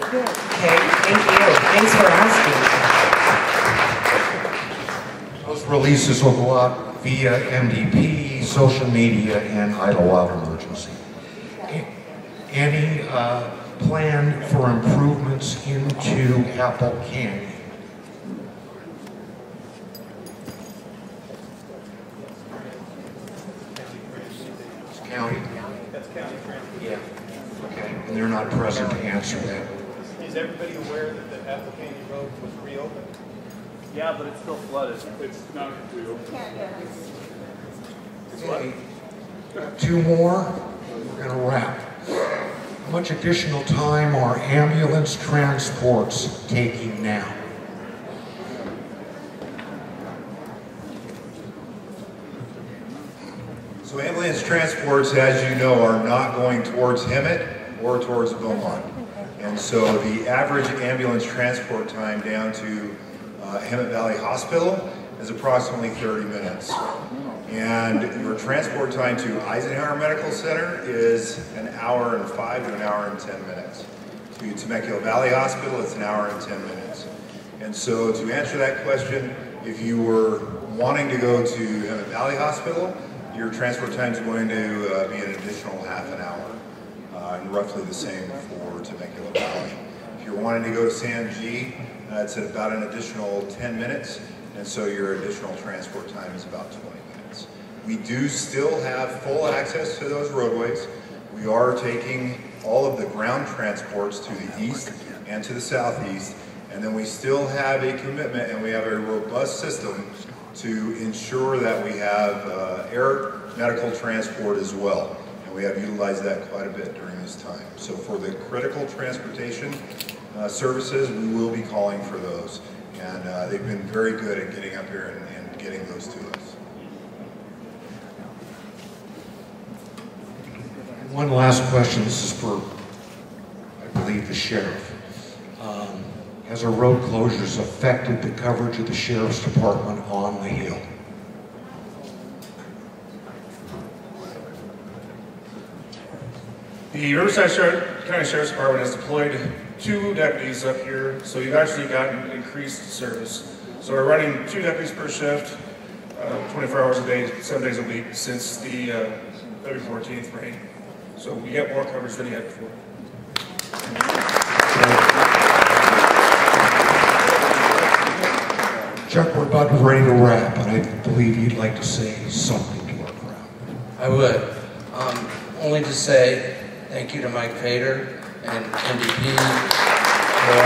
Okay, thank you. Thanks for asking. Those releases will go out via MDP, social media, and Idyllwild Emergency. Any plan for improvements into Apple Canyon? County? That's county transportation. Yeah. Okay. And they're not present to answer that. Is everybody aware that the Apple Canyon Road was reopened? Yeah, but it's still flooded. It's not reopened. Okay. Two more. We're going to wrap. How much additional time are ambulance transports taking now? So ambulance transports, as you know, are not going towards Hemet or towards Beaumont. And so the average ambulance transport time down to Hemet Valley Hospital is approximately 30 minutes. And your transport time to Eisenhower Medical Center is an hour and 5 to an hour and 10 minutes. To Temecula Valley Hospital, it's an hour and 10 minutes. And so to answer that question, if you were wanting to go to Hemet Valley Hospital, your transport time is going to be an additional half an hour, and roughly the same for Temecula Valley. If you're wanting to go to San G, it's at about an additional 10 minutes, and so your additional transport time is about 20 minutes. We do still have full access to those roadways. We are taking all of the ground transports to the east and to the southeast, and then we still have a commitment and we have a robust system to ensure that we have air medical transport as well. And we have utilized that quite a bit during this time. So for the critical transportation services, we will be calling for those. And they've been very good at getting up here and getting those to us. One last question. This is for, I believe, the sheriff. Has our road closures affected the coverage of the sheriff's department on the Hill? The Riverside County Sheriff's Department has deployed 2 deputies up here, so you've actually gotten increased service. So we're running 2 deputies per shift, 24 hours a day, 7 days a week since the February 14th rain. So we get more coverage than you had before. Chuck, we're about ready to wrap, and I believe you'd like to say something to our crowd. I would. Only to say thank you to Mike Fader and MDP for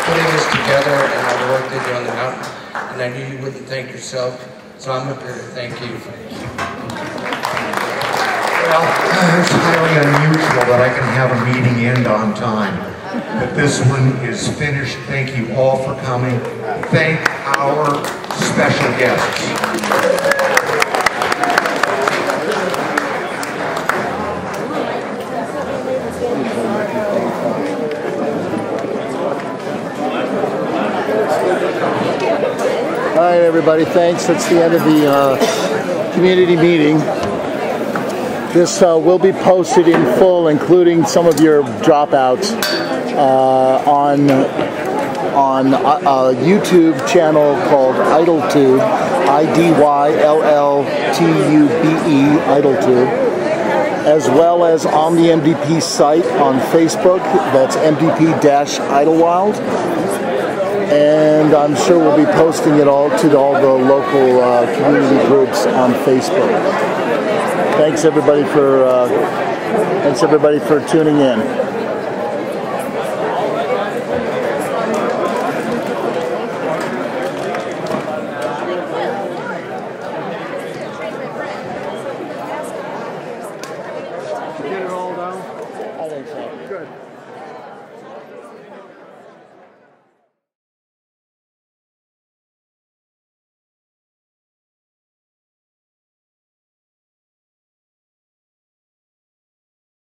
putting this together and all the work they do on the mountain. And I knew you wouldn't thank yourself, so I'm up here to thank you. Well, it's highly unusual that I can have a meeting end on time. But this one is finished. Thank you all for coming. Thank our special guests. All right, everybody, thanks. That's the end of the community meeting. This will be posted in full, including some of your dropouts, on a YouTube channel called Idylltube, IDYLLTUBE, Idylltube, as well as on the MDP site on Facebook. That's MDP-Idyllwild. And I'm sure we'll be posting it all to all the local community groups on Facebook. Thanks everybody for tuning in. Get it all down? I think so. Good.